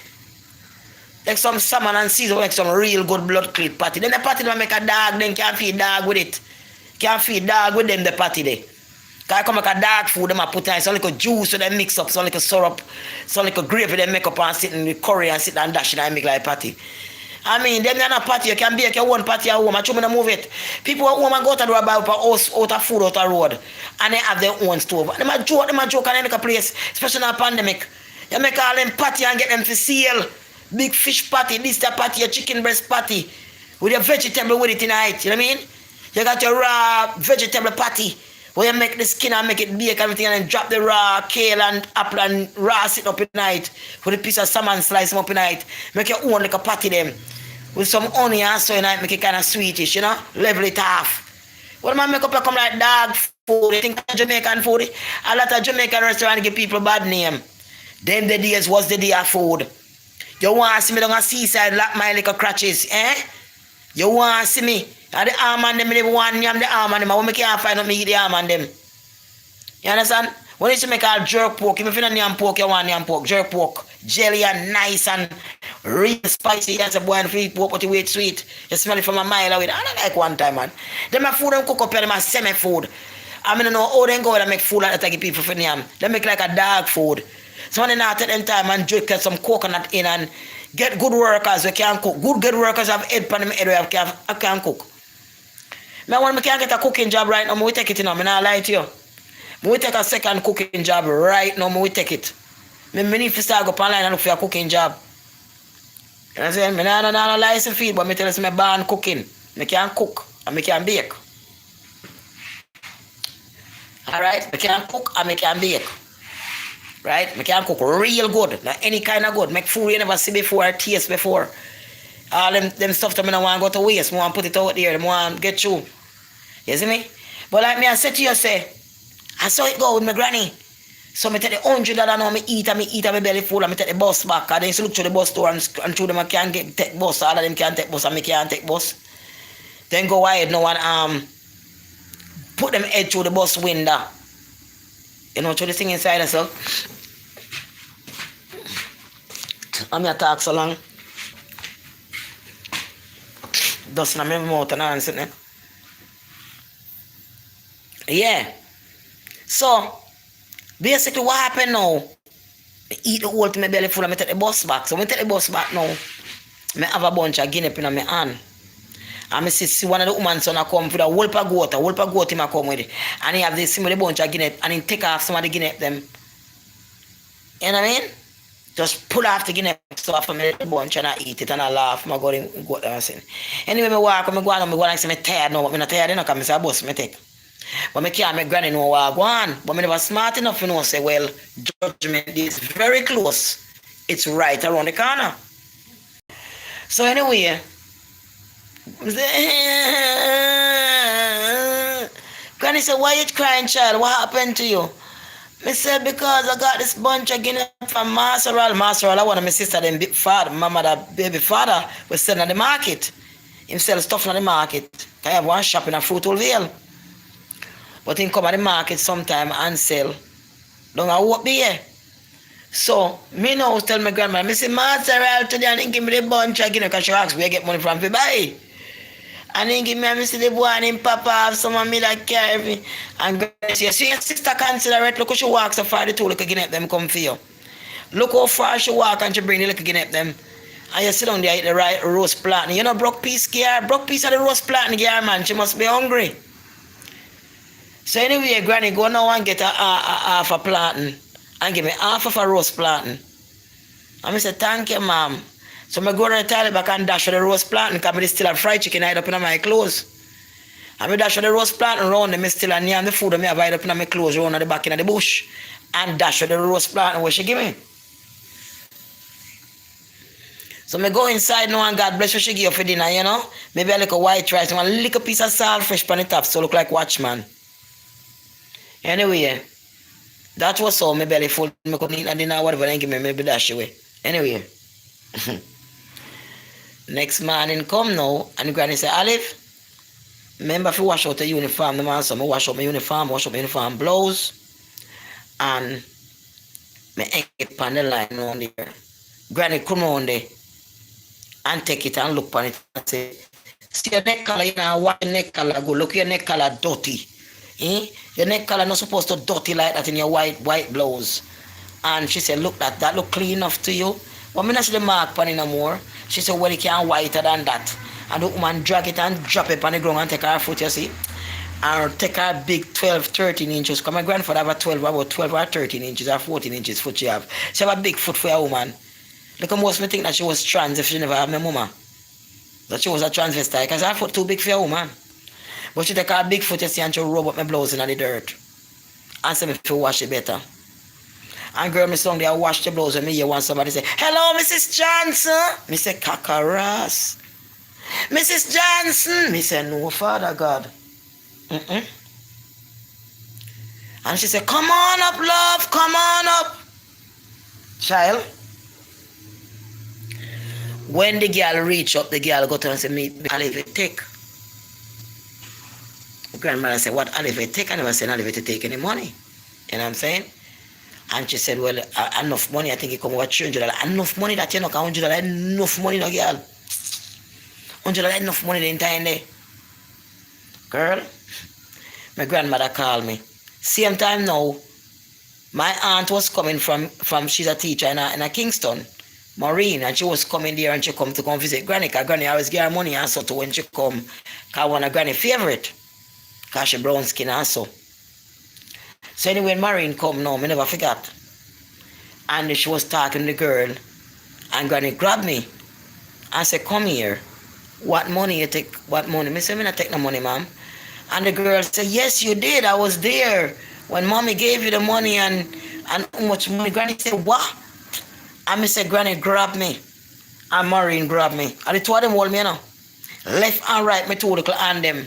Like some salmon and season make some real good blood clean party. Then the party they make a dog, then can't feed dog with it. Can't feed dog with them the party there. Cause I come make a dog food, them I put in some little juice so they mix up, some little syrup, some little gravy they make up and sit in the curry and sit and dash it and make like a party. I mean, them not a party, you can bake your own party at home. I try to move it. People at home and go to the road buy up a house out of food out the road. And they have their own stove. Them a joke and they make a place, especially in a pandemic. You make all them party and get them for sale. Big fish party, this the party, your chicken breast party. With your vegetable with it tonight. You know what I mean? You got your raw vegetable party. Where you make the skin and make it bake everything and then drop the raw kale and apple and raw sit up at night. With a piece of salmon slice them up at night. Make your own like a party them. With some onion and so you know, make it kind of sweetish, you know? Level it off. What man make up come like dog food? You think Jamaican food? A lot of Jamaican restaurants give people bad name. Them the days was the day of food. You want to see me down a seaside lock my little crutches, eh? You want to see me? And the arm and them, they want yam the arm and them. I want me can't find out me eat the arm and them. You understand? When you make a jerk pork, if you don't yam pork, you want yam pork, jerk pork, jelly and nice and real spicy as a boy and feed pork, but you wait sweet. You smell it from a mile away. I don't like one time, man. Then my food and cook up here, them a semi food. I mean, I know how they go and make food like that, give people for yam. They make like a dog food. So when they not take them time and drink some coconut in and get good workers who can cook. Good workers have head pan them head where I can cook. Now when I can't get a cooking job right now, I will take it, you know. I not lie to you. I will take a second cooking job right now, I will take it. I need to start go online and look for a cooking job. You know what I'm saying? I don't have a license feed, but I tell you I'm born cooking. I can cook and I can bake. Alright? I can cook and I can bake. Right? I can cook real good. Like any kind of good. Make food you never see before or taste before. All them stuff that I don't want to go to waste. I want to put it out there. I want to get through. You see me? But like me, I said to you, say, I saw it go with my granny. So I take the $100 now, I eat and my belly full and I take the bus back. And then you look through the bus store and through them I can't take bus. All of them can't take bus and I can't take bus. Then go ahead now and put them head through the bus window. You know, through the thing inside and so. I'm going to talk so long. Dust in my mouth and all something. Yeah. So, basically what happened now, I eat the whole to my belly full and I take the bus back. So when I take the bus back now, I have a bunch of guinea pig in my hand. And I see one of the women son come with a whole goat him come with it. And he have this with a bunch of guinea and he take off some of the guinea them. You know what I mean? Just pull off the guinea stuff from the bunch and I eat it and I laugh. I go there and say. Anyway, I walk and I go and say I'm tired now, but I'm not tired enough because I say a bus I take. But I can't make granny know what I go on. But I never smart enough to know say, well, judgment is very close. It's right around the corner. So anyway, granny said, why you crying, child? What happened to you? I said, because I got this bunch of guinea from Maseral. I want my sister, them big father, my mother, baby father, was selling at the market. He sell stuff in the market. I have one shop in a Fruitvale. But he come at the market sometime and sell. Don't I walk here. So, me now tell my grandma, I say, Maseral today, and he give me the bunch of guinea, because she asked where I get money from to buy. And then give me a see the boy and him papa have some of me that carry me. And she says, your sister consider it. Look how she walks so far the two little guinea them come for you. Look how far she walk and she bring the little guinea them. And you sit down there eat the right roast plantain. You know broke piece gear? Broke piece of the roast plantain gear, man. She must be hungry. So anyway, granny, go now and get a half a plantain. And give me half of a roast plantain. And I said, thank you, ma'am. So I go to the toilet back and dash for the roast plantain because I still have fried chicken hide up in my clothes. And I dash for the roast plantain around them, I still have the food that I have hide up in my clothes around the back in the bush. And dash for the roast plantain what she give me. So I go inside now and God bless what she give you for dinner, you know. Maybe a little white rice and a little piece of salt fresh on the top so look like watchman. Anyway, that was all my belly full. I couldn't eat dinner whatever they give me, maybe dash away. Anyway. Next morning come now and the granny say, Olive, remember if you wash out the uniform, the man so I wash out my uniform blouse and I hang it on the line on there. Granny come on there and take it and look on it and say, see your neck color, you know, what your neck color go, look your neck color dirty. Eh? Your neck color not supposed to dirty like that in your white blouse. And she said, look, that look clean enough to you. But me not see the mark on it no more. She said, well, it can't whiter than that. And the woman drag it and drop it on the ground and take her foot, you see. And take her big 12, 13 inches. Because my grandfather have about 12 or 13 inches or 14 inches foot she have. She have a big foot for a woman. Look, most me think that she was trans if she never had my mama. That she was a transvestite because her foot too big for a woman. But she take her big foot, you see, and she rub up my blouse in the dirt. And say me if you wash it better. And girl, me song there, wash the blouse and me hear want somebody say, hello, Mrs. Johnson. Me say, Kakaras. Mrs. Johnson. Me say, no, Father God. And she said, come on up, love, come on up. Child. When the girl reach up, the girl go to her and say, me, Olive, take. Grandmother said, what Olive take? I never said Olive to take any money. You know what I'm saying? And she said, well, enough money, I think it come over $300. Enough money that you know, $100 enough money, no girl. $100 enough money the entire day. Girl, my grandmother called me. Same time now, my aunt was coming from she's a teacher in a Kingston, Maureen, and she was coming there and she come visit Granny, because Granny always give her money and so to when she come, because one of Granny favorite, because she brown skin and so. So anyway, Maureen come now, me never forgot. And she was talking to the girl, and Granny grabbed me and said, come here. What money you take? What money? Me say, me not take no money, ma'am. And the girl said, yes, you did. I was there when mommy gave you the money and how much money. Granny said, what? And me said, Granny grab me. And Maureen grabbed me. And the two of them hold me, you know. Left and right, me two little hand them.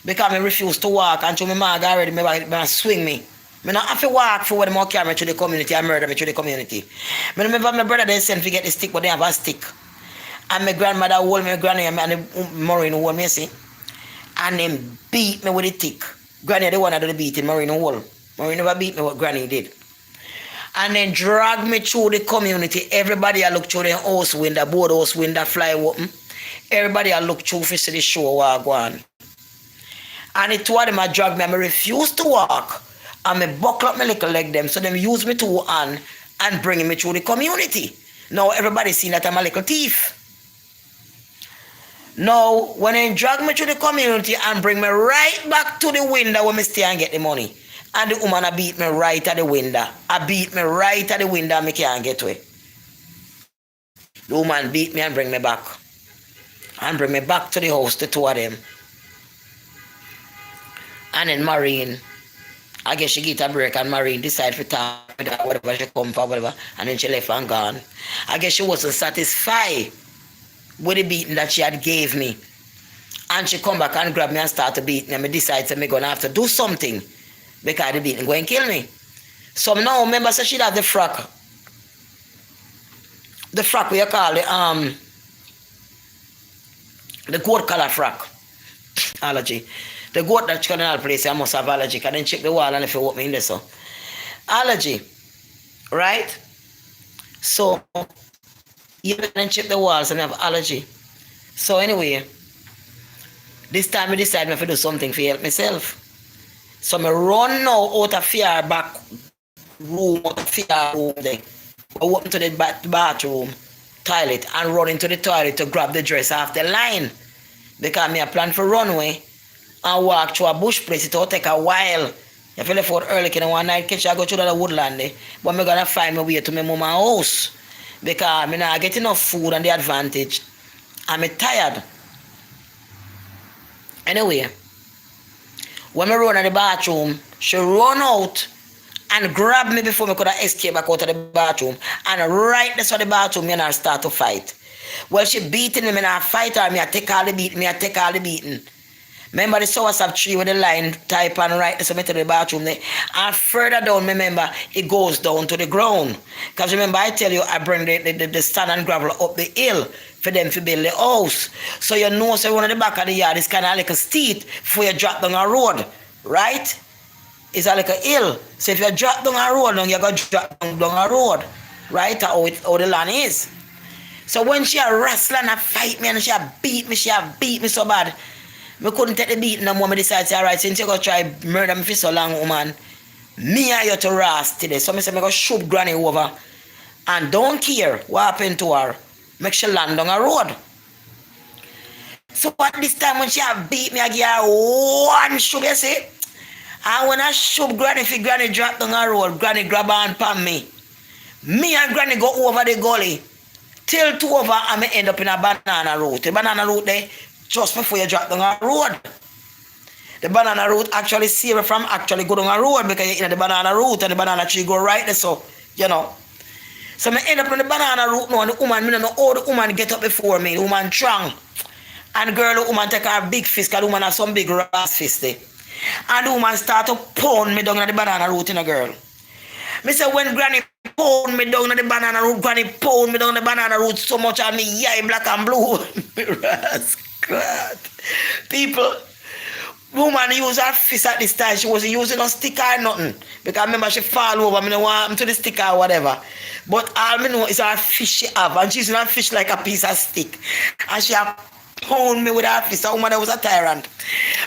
Because me refuse to walk until my mother already me swing me. Me not have to walk for when they carry me to the community and murder me to the community. Me remember my brother they sent to get the stick, but they have a stick. And my grandmother hold me, Granny and Maureen hold me, see. And then beat me with a stick. Granny the one that did the beating, Maureen hold. Maureen never beat me what Granny did. And then drag me through the community. Everybody I look through the house window, board house window fly open. Everybody I look through to see the show walk on. And the two of them I drag me and I refuse to walk. And I buckle up my little leg them. So them use me to hand and bring me through the community. Now everybody see that I'm a little thief. Now when they drag me through the community and bring me right back to the window where I stay and get the money. And the woman I beat me right at the window. I beat me right at the window and I can't get away. The woman beat me and bring me back. And bring me back to the house, the two of them. And then Maureen, I guess she get a break and Maureen decide to talk with her, whatever she come for, whatever. And then she left and gone. I guess she wasn't satisfied with the beating that she had gave me. And she come back and grab me and start to beat me. And I decide that I'm going to have to do something. Because the beating going to kill me. So now, remember, so she have the frock. The frock we call the goat color frock. Allergy. The goat that you can place, I must have allergy. Can then check the wall and if you want me in there, so. Allergy. Right? So, you can check the walls and have allergy. So anyway, this time I decide I have to do something for help myself. So I run now out of fear back room, out of fear room there. I walk into the bathroom, toilet, and run into the toilet to grab the dress off the line. Because I plan for runway and walk through a bush place. It will take a while. If I left out early, one night, catch I go through the woodland there. But I'm going to find my way to my mama's house. Because I'm not getting enough food and the advantage. I'm tired. Anyway, when I run in the bathroom, she run out and grab me before I could escape back out of the bathroom. And right next to the bathroom, me and her start to fight. Well, she beating me, and I fight her, I take all the beating, Remember the source of tree with the line type and right so me to the bathroom there. And further down, remember, it goes down to the ground. Because remember, I tell you, I bring the sand and gravel up the hill for them to build the house. So you know, so one at the back of the yard is kind of like a steep before you drop down a road, right? It's like a hill. So if you drop down a road, you're going to drop down a road, right? How the land is. So when she a wrestle and a fight me and she a beat me so bad, I couldn't take the beating no more. I decided to say, alright, since you're going to try murder me for so long, woman, me and you to rest today. So I said, I'm going to shoot Granny over and don't care what happened to her. Make she land on a road. So at this time when she have beat me, I give her one shoot, you see? And when I shoot Granny, if Granny drop down a road, Granny grab her and pan me. Me and Granny go over the gully. Till 2 over and I end up in a banana road. The banana road there, just before you drop down a road. The banana road actually save you from actually go down a road because you're in the banana road and the banana tree go right there, so, you know. So I end up in the banana road now and the woman, I don't know how the woman get up before me, the woman strong. And the girl, the woman take her big fist because the woman has some big brass fist there. And the woman start to pound me down in the banana road, you know, girl. Me say when Granny pound me down in the banana root, Granny pound me down the banana root so much on me, yeah, black and blue. People, Woman use her fist at this time. She wasn't using no stick or nothing. Because I remember she fall over. I don't want him to the stick or whatever. But all I know is her fish she have. And she's using her fish like a piece of stick. And she have pound me with her fist. The woman that was a tyrant.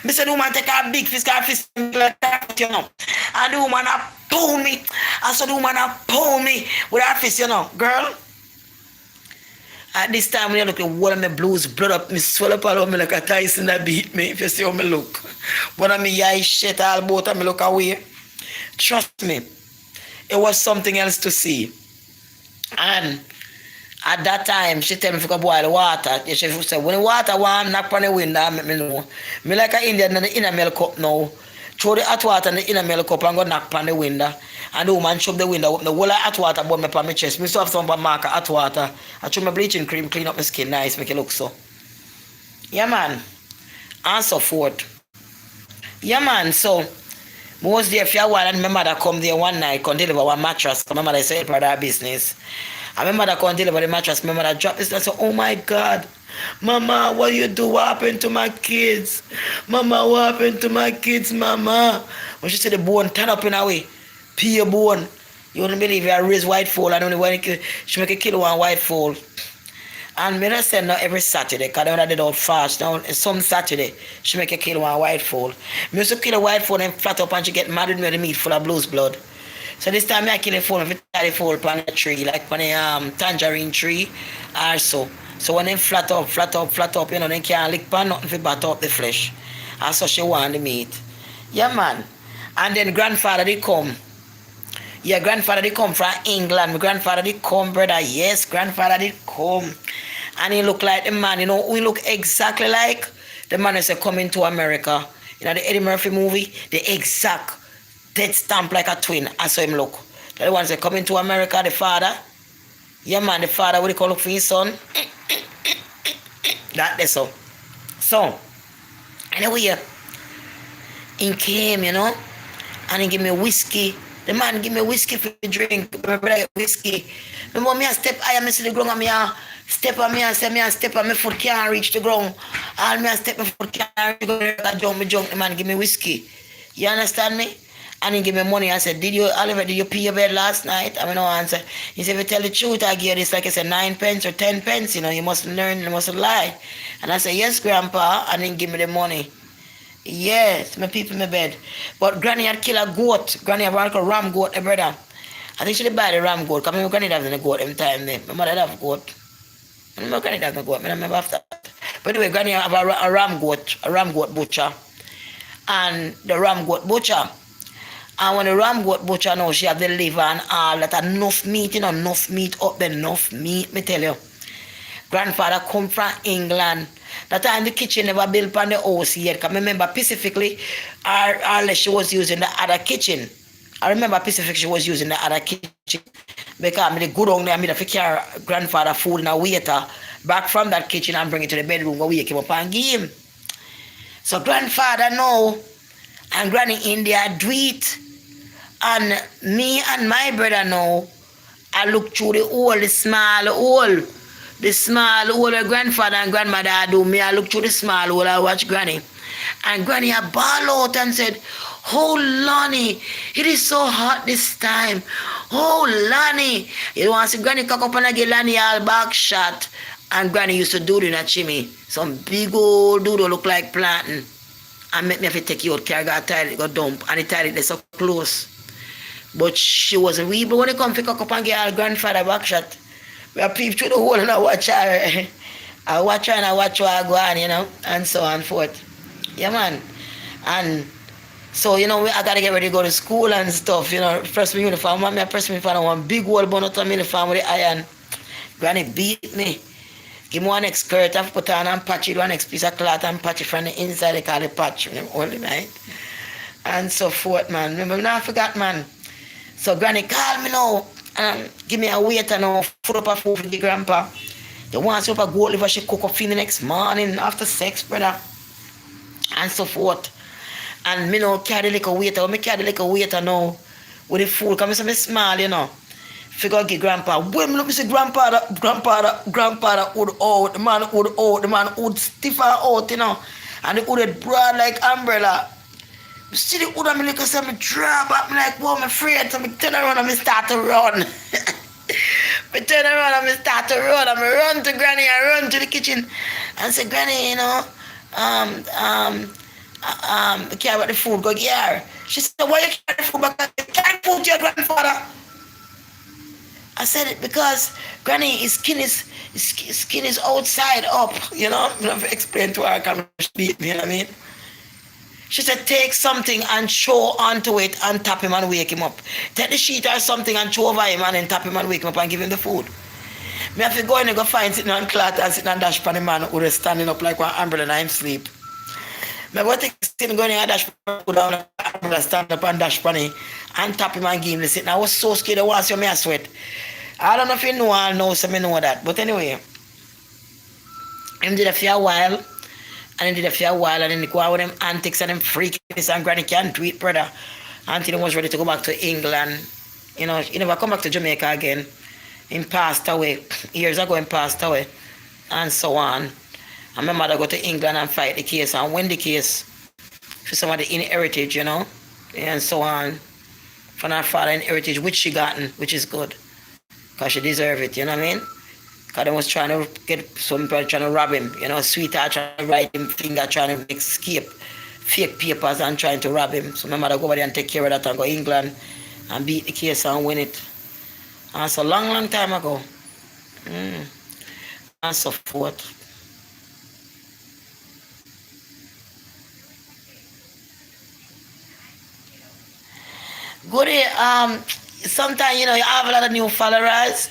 I said the woman take her big fist, her fist like that, you know. And the woman pound me. I saw the woman pound me with her fist, you know. Girl. At this time when you look at one of my blues, blood up, me swell up all over me like a Tyson that beat me, if you see how me look. One of me eyes shit all both of me look away. Trust me, it was something else to see. And at that time, she tell me if I boil water. She said, when the water warm, knock on the window, make me know. Me like an Indian in the inner milk cup now. Throw the hot water in the inner milk cup and go knock on the window. And the woman shove the window up. The whole of hot water burn me on my chest. Me still have some marker hot water. I throw my bleaching cream, clean up my skin nice, make it look so. Yeah, man. And so forth. Yeah, man. So, I was there for a while and my mother come there one night, come deliver one mattress. My mother said part of her business. And my mother come deliver the mattress. My mother dropped this and said, oh my God. Mama, what you do? What happened to my kids? Mama, what happened to my kids, Mama? When she said the bone turn up in a way, pea bone. You wouldn't believe I raise white fowl and only when she make a kilo one white fowl. And me not say no every Saturday, because I did out fast. Now some Saturday, she make a kilo one white fowl. Me used to kill a white fowl and flat up and she get mad with me with the meat full of blues blood. So this time I kill a fowl, I tie the fowl on a tree, like on a tangerine tree or so. So when they flat up, you know, they can't lick pan nothing to batter up the flesh. And so she want the meat. Yeah, man. And then grandfather did come. Yeah, grandfather did come from England. My grandfather did come, brother. Yes, grandfather did come. And he looked like the man, you know, we look exactly like the man who coming to America. You know, the Eddie Murphy movie, the exact dead stamp like a twin. I saw him look. The one say coming to America, the father. Yeah, man, the father, what he call look for his son. That they so. So, anyway, he came, you know, and he give me whiskey. The man give me whiskey for drink. My brother whiskey. My mom me a step higher, me see the ground and me a step on me and say me a step on my foot can't reach the ground. All me a step my foot can't reach the ground. I jump, the man give me whiskey. You understand me? And he give me money. I said, did you pay your bed last night? I mean, no answer. He said, if you tell the truth, I give you this, like I said, 9 pence or 10 pence. You know, you must learn, you must lie. And I said, yes, Grandpa. And then give me the money. Yes, my people in my bed. But Granny had killed a goat. Granny had a ram goat, brother. I think she did buy the ram goat. Because my granny have a goat every time. My mother have a goat. My granny have a goat. I remember after that. But anyway, Granny have a ram goat butcher. And the ram goat butcher. And when the ram goat butcher now, she have the liver and all that, enough meat, you know, enough meat up there, enough meat, me tell you. Grandfather come from England. That time the kitchen never built on the house yet. Because I remember specifically, she was using the other kitchen. I remember specifically she was using the other kitchen. Because I the good on there, I have to carry grandfather food in a waiter back from that kitchen and bring it to the bedroom, go wake him up and give him. So grandfather now, and granny in there do it. And me and my brother now, I look through the hole, the small hole where grandfather and grandmother do. Me, I look through the small hole, I watch granny. And granny a ball out and said, oh, Lonnie, it is so hot this time. Oh, Lonnie. You want to see granny cock up and get Lonnie all back shot. And granny used to do it in a chimney. Some big old dude look like planting. And make me have to take you out, carry a toilet, go dump. And the toilet is so close. But she was a wee, but when they come to cock up and get her grandfather back shot, we are peep through the hole and I watch her. I watch her and I watch her go on, you know, and so on forth. Yeah, man. And so, you know, I got to get ready to go to school and stuff, you know, press my uniform. Mommy, I press my uniform, one big old bun out of my uniform with the iron. Granny beat me. Give me one next skirt and put on and patch it, one next piece of cloth and patch it from the inside, they call it patch, you know, all the night. And so forth, man. Remember, now I forgot, man. So granny call me now and give me a waiter now, food up a food for the grandpa. You want soup a goat liver, she cook up for the next morning after sex, brother. And so forth. And me now carry the little waiter. When me carry the little waiter now with the food, because I'm small, you know. Figure give grandpa. When me look, me see grandpa would out, the man would stiffer out, you know. And the hood had broad like umbrella. I see the hood and me look at some drop up, me like, whoa, I'm afraid. So I turn around and I start to run. I turn around and I start to run. And I run to Granny, I run to the kitchen and say, Granny, you know, care about the food, go get her. She said, why you carry the food back? You carry food to your grandfather. I said it because Granny, his skin is outside up, you know. I have to explain to her, can beat me, you know what I mean? She said, take something and throw onto it and tap him and wake him up. Take the sheet or something and throw over him and then tap him and wake him up and give him the food. Me have to go in and go find sitting on cloth and sitting on dash pan the man who is standing up like one umbrella and him sleep. Me go take sitting going in and dash pan, go down and umbrella, stand up and dash pan and tap him and give him the sitting. I was so scared I want to see me a sweat. I don't know if you know, I know, so I know that. But anyway, him did it for a while. And he did it for a while, and then he go out with them antics and them freakiness, and Granny can't do it, brother. Until he was ready to go back to England. You know, he never come back to Jamaica again. He passed away. Years ago, he passed away. And so on. And my mother go to England and fight the case and win the case for some of the inheritage, you know, and so on. From her father inheritage, which she gotten, which is good. Because she deserve it, you know what I mean? Because they was trying to get some people trying to rob him, you know, sweetheart trying to write him finger, trying to escape fake papers and trying to rob him. So my mother go over there and take care of that and go to England and beat the case and win it. And so long time ago. And so forth. Good day, sometimes, you know, you have a lot of new followers.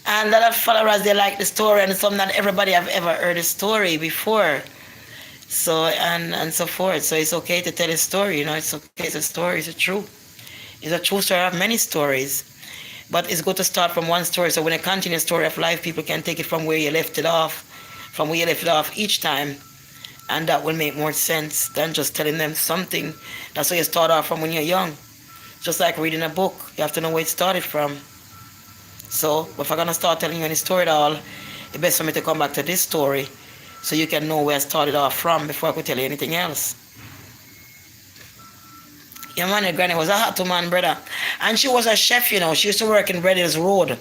And a lot of followers, they like the story, and some not everybody have ever heard the story before. So, and so forth. So it's okay to tell a story, you know, it's okay, it's a story, it's a true story. I have many stories. But it's good to start from one story. So when you continue a story of life, people can take it from where you left it off, each time. And that will make more sense than just telling them something. That's why you start off from when you're young. Just like reading a book, you have to know where it started from. So if I'm going to start telling you any story at all, it's best for me to come back to this story so you can know where I started off from before I could tell you anything else. Yeah, man, your granny was a hot woman, brother. And she was a chef, you know. She used to work in Red Hills Road.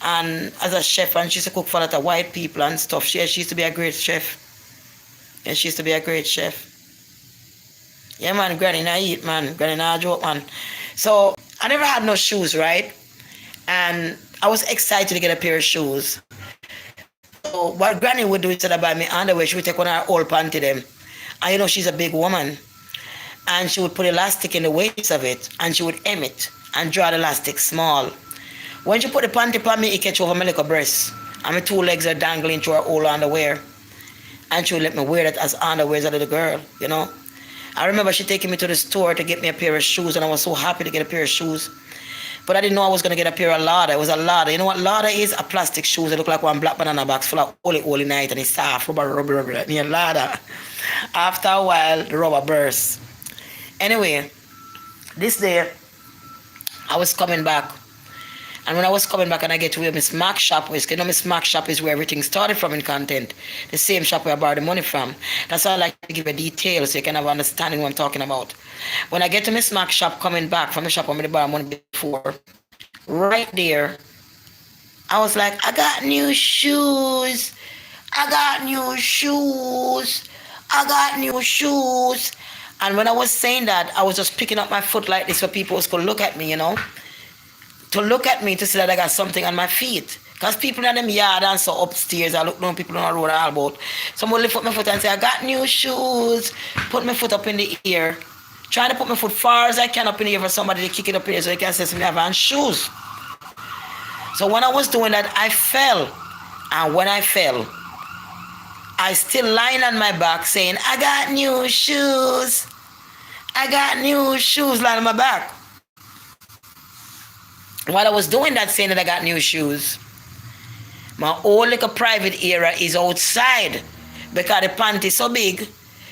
And as a chef, and she used to cook for a lot of white people and stuff. She used to be a great chef. Yeah, she used to be a great chef. Yeah, man, granny not eat, man. Granny not joke, man. So I never had no shoes, right? And I was excited to get a pair of shoes. So what Granny would do instead of buy me underwear, she would take one of her old panty them. And you know, she's a big woman. And she would put elastic in the waist of it, and she would hem it and draw the elastic small. When she put the panty on me, it catch over my little breasts. And my two legs are dangling through her old underwear. And she would let me wear that as underwear as a little girl, you know. I remember she taking me to the store to get me a pair of shoes, and I was so happy to get a pair of shoes. But I didn't know I was going to get a pair of Lada. It was a Lada. You know what Lada is? A plastic shoes. It look like one black banana box full of holy night, and it's soft, rubber. Like me and Lada. After a while, the rubber burst. Anyway, this day, I was coming back. And when I was coming back and I get to where Miss Mark shop was, you know Miss Mark shop is where everything started from in content. The same shop where I borrowed the money from. That's why I like to give a detail so you can have understanding what I'm talking about. When I get to Miss Mark shop coming back from the shop where I borrowed money before, right there, I was like, I got new shoes. And when I was saying that, I was just picking up my foot like this so people was going to look at me, you know. To look at me to see that I got something on my feet. Because people in them yard and so upstairs, I look down people on the road all about. Someone lift up my foot and say, I got new shoes. Put my foot up in the air. Trying to put my foot far as I can up in the air for somebody to kick it up in the air so they can say to me, I have on shoes. So when I was doing that, I fell. And when I fell, I still lying on my back saying, I got new shoes. Lying on my back. While I was doing that, saying that I got new shoes, my whole little private area is outside because the pant is so big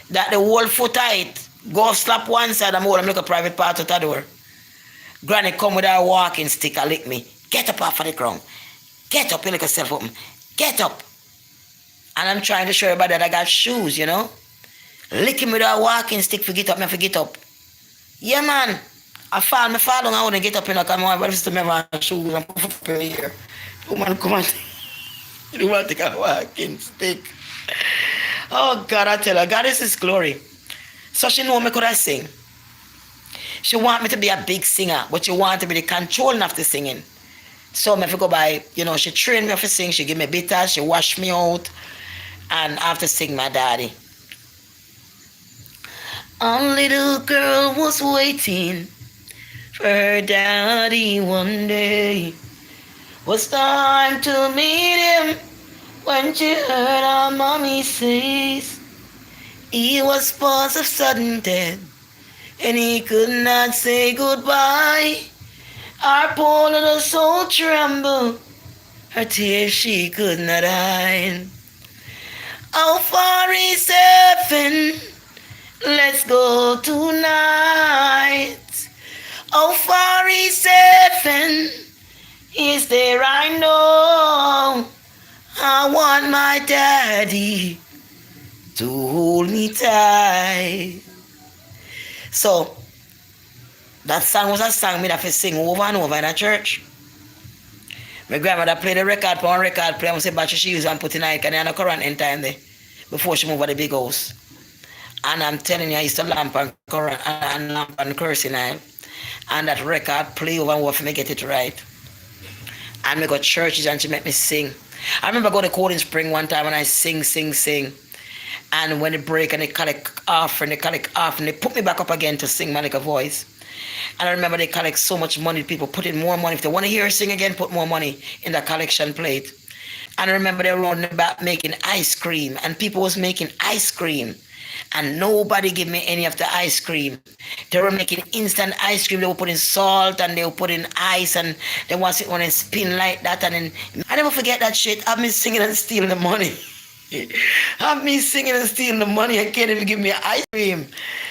that the whole foot height go slap one side and I'm like a private part of the door. Granny come with her walking stick and lick me. Get up off of the ground. Get up, you like yourself open. Get up. And I'm trying to show everybody that I got shoes, you know. Licking with a walking stick for get up, me for get up. Yeah, man. I fall down, I wouldn't get up in a come on, but it's to me have shoes and put up in here. Woman, come on. You want to take a walking stick. Oh, God, I tell her, God is His glory. So she know me could I sing. She want me to be a big singer, but she want to be the controlling of the singing. So me have to go by, you know, she trained me to sing, she give me bitters, she wash me out, and I have to sing my daddy. A little girl was waiting for her daddy one day. Was time to meet him when she heard her mommy says he was cause of sudden death and he could not say goodbye. Our poor little soul trembled, her tears she could not hide. How far is heaven? Let's go tonight. How far is heaven? Is there I know? I want my daddy to hold me tight. So that song was a song me that I sing over and over in a church. My grandmother played the record on record player. I say battery she used and put in it and then a current in time there before she moved to the big house. And I'm telling you, I used to lamp and current and lamp and cursing I. And that record play over and over for me get it right. And me go to churches and she make me sing. I remember going to Cold Spring one time and I sing. And when they break and they collect off and they put me back up again to sing my little voice. And I remember they collect so much money, people put in more money. If they want to hear her sing again, put more money in the collection plate. And I remember they were on the back making ice cream and people was making ice cream. And nobody gave me any of the ice cream. They were making instant ice cream. They were putting salt and they were putting ice and they want it on a spin like that. And then I never forget that shit. Have me singing and stealing the money. Have me singing and stealing the money and can't even give me ice cream.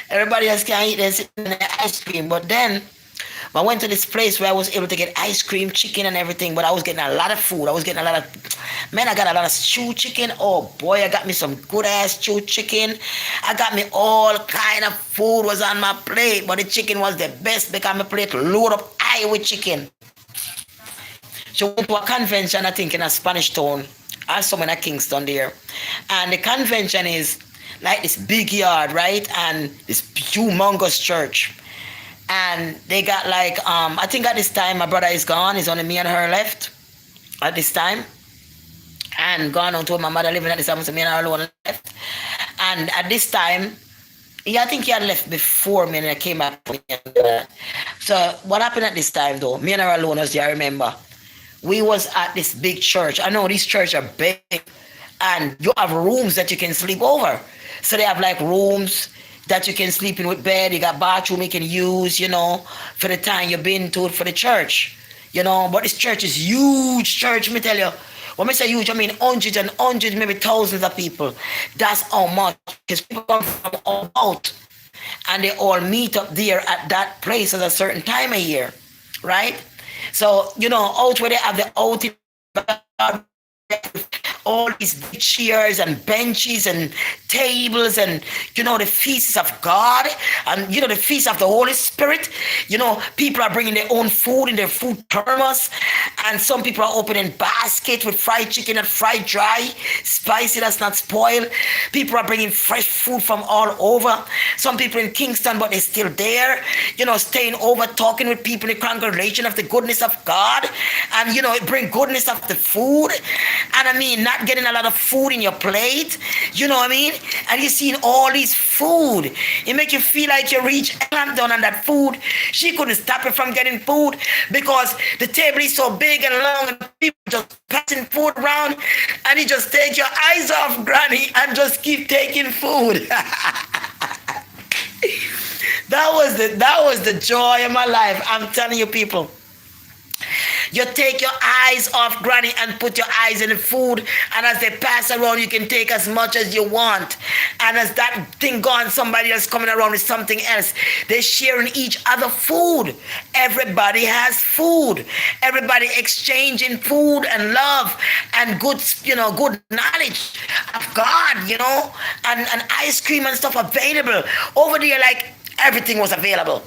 Everybody else can eat and sit in the ice cream. But then I went to this place where I was able to get ice cream, chicken and everything, but I was getting a lot of food. I got a lot of stew chicken. Oh boy, I got me some good ass stew chicken. I got me all kind of food was on my plate, but the chicken was the best because my plate load up high with chicken. So we went to a convention, I think, in a Spanish town. I saw in a Kingston there. And the convention is like this big yard, right? And this humongous church. And they got like, I think at this time my brother is gone. It's only me and her left at this time. And gone on to my mother living at this time, so me and her alone left. And at this time, I think he had left before me and I came back. So what happened at this time though? Me and her alone was there, I remember. We was at this big church. I know these churches are big. And you have rooms that you can sleep over. So they have like rooms that you can sleep in with bed. You got bathroom you can use, you know, for the time you've been to it for the church. You know, but this church is huge church, me tell you. When I say huge, I mean hundreds and hundreds, maybe thousands of people. That's how much. Because people come from all out. And they all meet up there at that place at a certain time of year. Right? So, you know, out where they have the outing, all these big chairs and benches and tables and, you know, the feasts of God and, you know, the feast of the Holy Spirit. You know, people are bringing their own food in their food thermos, and some people are opening baskets with fried chicken and fried dry, spicy that's not spoiled. People are bringing fresh food from all over. Some people in Kingston, but they're still there, you know, staying over, talking with people in the congregation of the goodness of God, and, you know, it bring goodness of the food. And I mean, not getting a lot of food in your plate, you know what I mean? And you're seeing all these food. It make you feel like you reach clamp down on that food. She couldn't stop it from getting food because the table is so big and long and people just passing food around, and you just take your eyes off Granny and just keep taking food. That was the joy of my life. I'm telling you, people. You take your eyes off Granny and put your eyes in the food, and as they pass around, you can take as much as you want. And as that thing gone, somebody else coming around with something else. They're sharing each other food. Everybody has food. Everybody exchanging food and love and good, good knowledge of God, and ice cream and stuff available. Over there, like everything was available.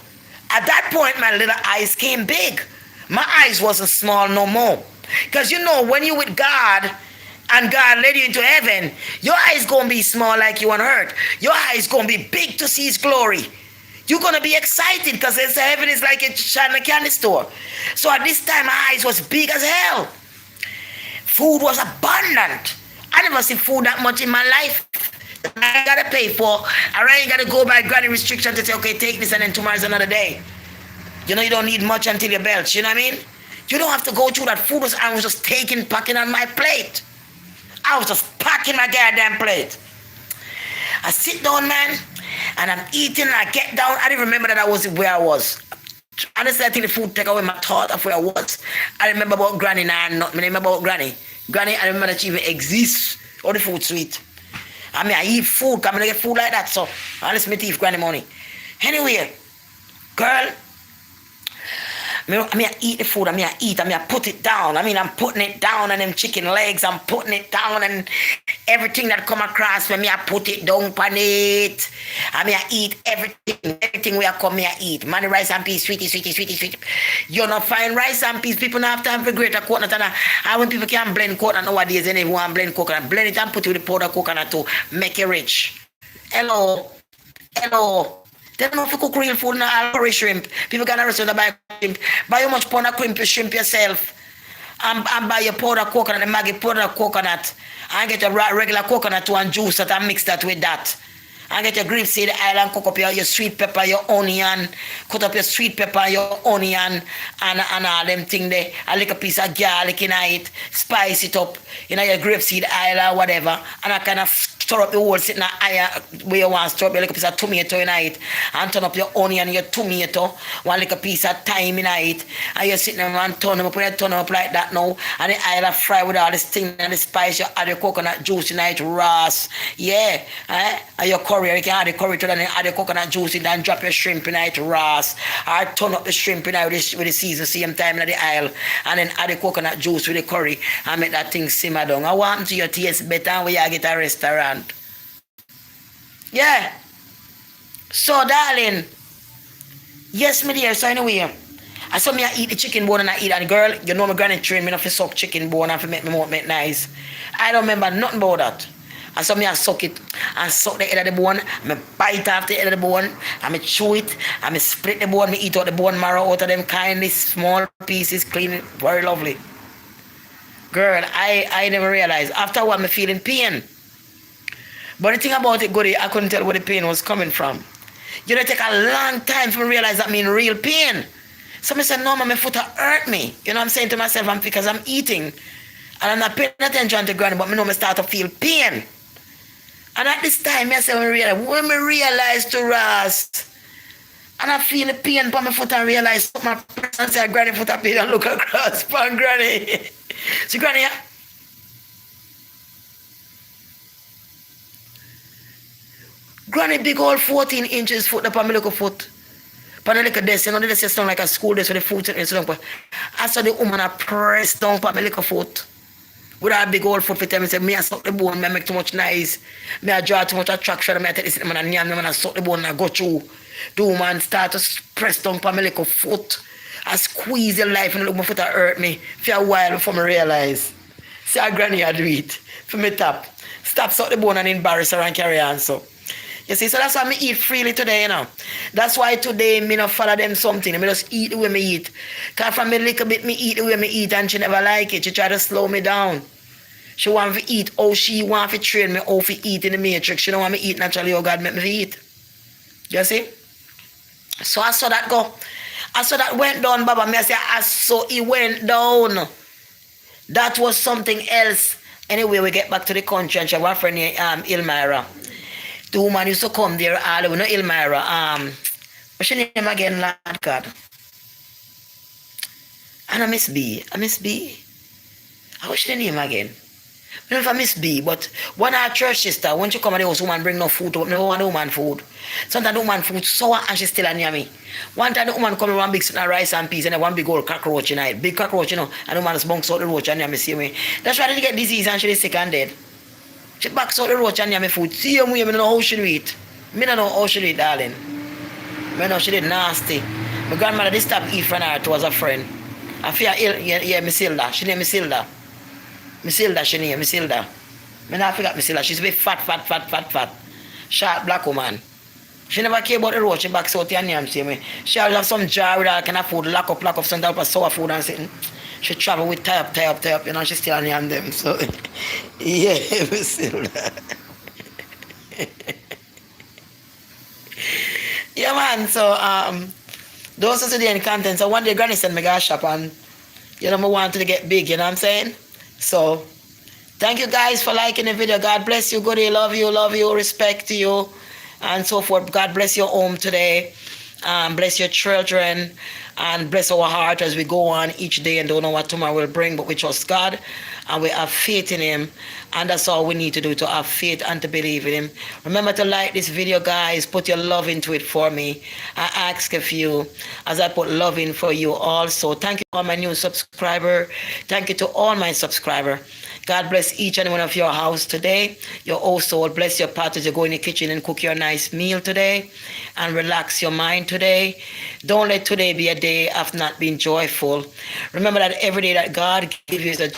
At that point, my little eyes came big. My eyes wasn't small no more. Because when you with God and God led you into heaven, your eyes going to be small like you on earth. Your eyes going to be big to see his glory. You're going to be excited because heaven is like a China candy store. So at this time, my eyes was big as hell. Food was abundant. I never see food that much in my life. I gotta pay for. I ain't gotta go by Granny restriction to say, okay, take this and then tomorrow's another day. You don't need much until you belch. You know what I mean? You don't have to go through that. I was just packing on my plate. I was just packing my goddamn plate. I sit down, man, and I'm eating, and I get down. I didn't remember that I was where I was. Honestly, I think the food take away my thought of where I was. I remember about Granny now. I remember about Granny. Granny, I remember that she even exists. All the food sweet. I eat food. Come and get food like that. So, unless me thief Granny money. Anyway, girl, I eat the food. I put it down. I'm putting it down, and them chicken legs, I'm putting it down, and everything that come across me, I put it down on it. I eat everything where I come, I eat. Man, rice and peas, sweetie. You not find rice and peas. People don't have time for greater coconut. And when people can blend coconut nowadays, and everyone blend coconut, blend it and put it with the powder coconut to make it rich. Hello. They don't know if you cook real food now, curry shrimp. People can restaurant buy shrimp. Buy how much pound of shrimp yourself. And buy your powder coconut, the Maggi powder coconut. And get a regular coconut to and juice that and mix that with that. And get your grapeseed oil and cook up your sweet pepper, your onion. Cut up your sweet pepper, your onion, and all them thing there. A little piece of garlic in it. Spice it up. Your grapeseed oil or whatever. And I kind of stir up the whole sitting where you want to stir up your little piece of tomato in it. And turn up your onion, your tomato. One little piece of thyme in it. And you're sitting there and turn them up. When you turn them up like that now. And the oil fry with all this thing and the spice. You add your coconut juice in it, ras. Yeah. And your curry. You can add the curry to that and add the coconut juice in and drop your shrimp in it, ras. Or turn up the shrimp in it with the season same time in the oil. And then add the coconut juice with the curry. And make that thing simmer down. I want to your taste better when you get a restaurant. Yeah. So, darling. Yes, my dear. So, anyway, I saw me I eat the chicken bone and I eat. And girl, you know my granny trained me not to suck chicken bone and to make me mouth make nice. I don't remember nothing about that. I saw me I suck it and suck the head of the bone. I bite off the head of the bone. I chew it. I split the bone. I eat out the bone marrow out of them kindly small pieces, clean it. Very lovely. Girl, I never realized. After a while, I'm feeling pain. But the thing about it, Goody, I couldn't tell where the pain was coming from. You know, it take a long time for me to realize that mean real pain. So I said, no, my foot hurt me. You know what I'm saying to myself? Because I'm eating. And I'm not paying attention to Granny, but I know I start to feel pain. And at this time, I said, when I realize to rest, and I feel the pain on my foot and realize my person say, Granny foot a pain and look across upon Granny. See, Granny, yeah? Granny big old 14 inches foot up on my little foot. But I look at this, the desk is like a school desk with the foot sitting down. I saw the woman press down on my little foot. With a big old foot for them, say, me I suck the bone, I make too much noise. Me I draw too much attraction, I take this man and yam, I suck the bone and I go through. The woman start to press down on my little foot. I squeeze the life and look my foot hurt me for a while before I realize. See how Granny I do it. For me top. Stop suck the bone and embarrass her and carry on so. You see, so that's why I eat freely today, you know. That's why today me not follow them something. I just eat the way me eat. Because from a little bit me eat the way me eat and she never like it. She try to slow me down. She want to eat how she want to train me how to eat in the matrix. She don't want me eat naturally how God make me eat. You see? So I saw that go. I saw that went down, Baba. Me I say, I saw it went down. That was something else. Anyway, we get back to the country and she have a friend named Ilmyra. The woman used to come there all the way. No, Ilmyra. What's your name again, Lord God? And I miss B. I miss B. I wish the name again. I don't know if I miss B, but one of our church sister, when she come at the house, woman bring no food to never want the woman food. Sometimes the woman food sour and she still near me. One time the woman come with one big rice and peas and then one big old cockroach in it. Big cockroach, you know, and the woman just bunks out the roach and near me see me. That's why they get disease and she is sick and dead. She backs out the roach and near me food. See you, me don't know how she do it. Me don't know how she do it, darling. Me know she did nasty. My grandmother did stop eat from her towards a friend. I fear ill, yeah, Miss Hilda. She named Miss Hilda. Miss Hilda, she named Miss Hilda. I not forgot Miss Hilda. She's a bit fat. Short black woman. She never care about the road. She backs out and yam, see me. She always have some jar with her kind of food, lock up some type of sour food and sitting. She travel with tie up, you know, she still on yam them. So, yeah, Miss Hilda. Yeah, man, so, those are the content. So one day Granny sent me a shop and, you know, I wanted to get big, you know what I'm saying? So, thank you guys for liking the video. God bless you, goodie. Love you, respect you, and so forth. God bless your home today. Bless your children, and bless our heart as we go on each day and don't know what tomorrow will bring, but we trust God and we have faith in Him, and that's all we need to do, to have faith and to believe in Him. Remember to like this video, guys. Put your love into it for me. I ask of you as I put love in for you also. Thank you to all my new subscriber. Thank you to all my subscriber. God bless each and one of your house today. Your household. Bless your part as you go in the kitchen and cook your nice meal today and relax your mind today. Don't let today be a day of not being joyful. Remember that every day that God gives you is a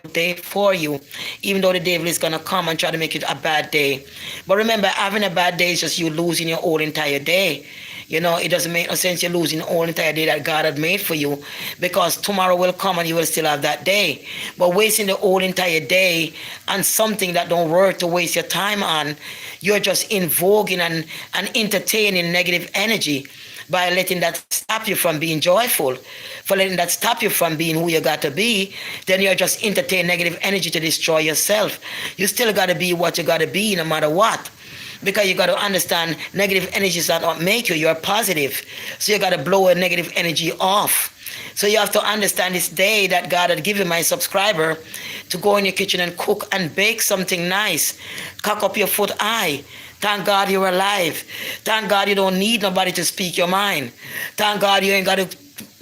day for you, even though the devil is going to come and try to make it a bad day. But remember, having a bad day is just you losing your whole entire day. You know, it doesn't make no sense you're losing the whole entire day that God had made for you, because tomorrow will come and you will still have that day. But wasting the whole entire day on something that don't work to waste your time on, you're just invoking and entertaining negative energy by letting that stop you from being joyful, for letting that stop you from being who you got to be. Then you're just entertaining negative energy to destroy yourself. You still got to be what you got to be no matter what. Because you got to understand, negative energy does not make you. You're positive. So you got to blow a negative energy off. So you have to understand this day that God had given my subscriber to go in your kitchen and cook and bake something nice. Cock up your foot high. Thank God you're alive. Thank God you don't need nobody to speak your mind. Thank God you ain't got to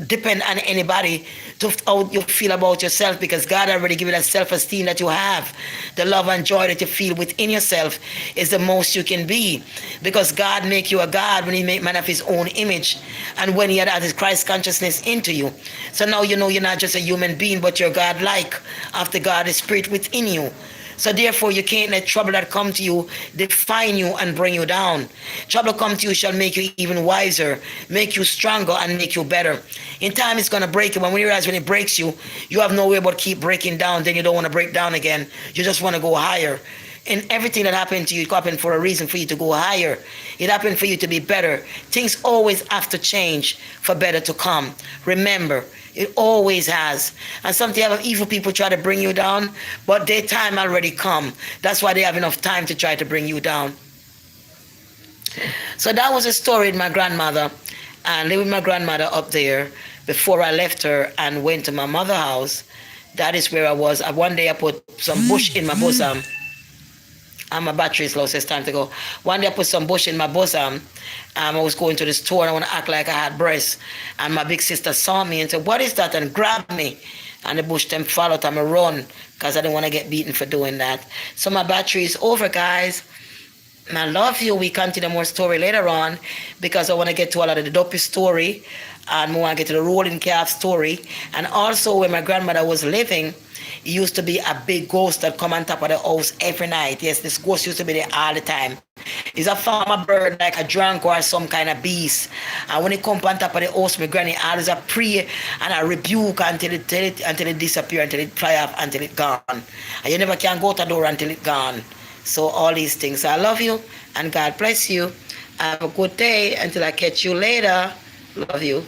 depend on anybody to how you feel about yourself, because God already given you that self-esteem that you have. The love and joy that you feel within yourself is the most you can be, because God make you a God when He made man of His own image, and when He had added Christ consciousness into you. So now you know you're not just a human being, but you're God-like after God is spirit within you. So therefore, you can't let trouble that come to you define you and bring you down. Trouble come to you shall make you even wiser, make you stronger, and make you better. In time, it's going to break you. But when you realize when it breaks you, you have no way but keep breaking down. Then you don't want to break down again. You just want to go higher. And everything that happened to you, it happened for a reason, for you to go higher. It happened for you to be better. Things always have to change for better to come. Remember, it always has. And sometimes evil people try to bring you down, but their time already come. That's why they have enough time to try to bring you down. So that was a story with my grandmother, and living with my grandmother up there before I left her and went to my mother's house. That is where I was. One day I put some bush in my bosom. And my battery is low, so it's time to go. One day I put some bush in my bosom. I was going to the store and I want to act like I had breasts. And my big sister saw me and said, "What is that?" and grabbed me. And the bush them followed and I run, because I didn't want to get beaten for doing that. So my battery is over, guys. And I love you. We continue more story later on, because I want to get to a lot of the dopey story. And we want to get to the rolling calf story. And also where my grandmother was living, it used to be a big ghost that come on top of the house every night. Yes, this ghost used to be there all the time. It's a farmer bird, like a drunk or some kind of beast. And when it come on top of the house, my granny always a pray and a rebuke until it disappear, until it fly off, until it gone. And you never can go to the door until it gone. So all these things. I love you and God bless you. Have a good day until I catch you later. Love you.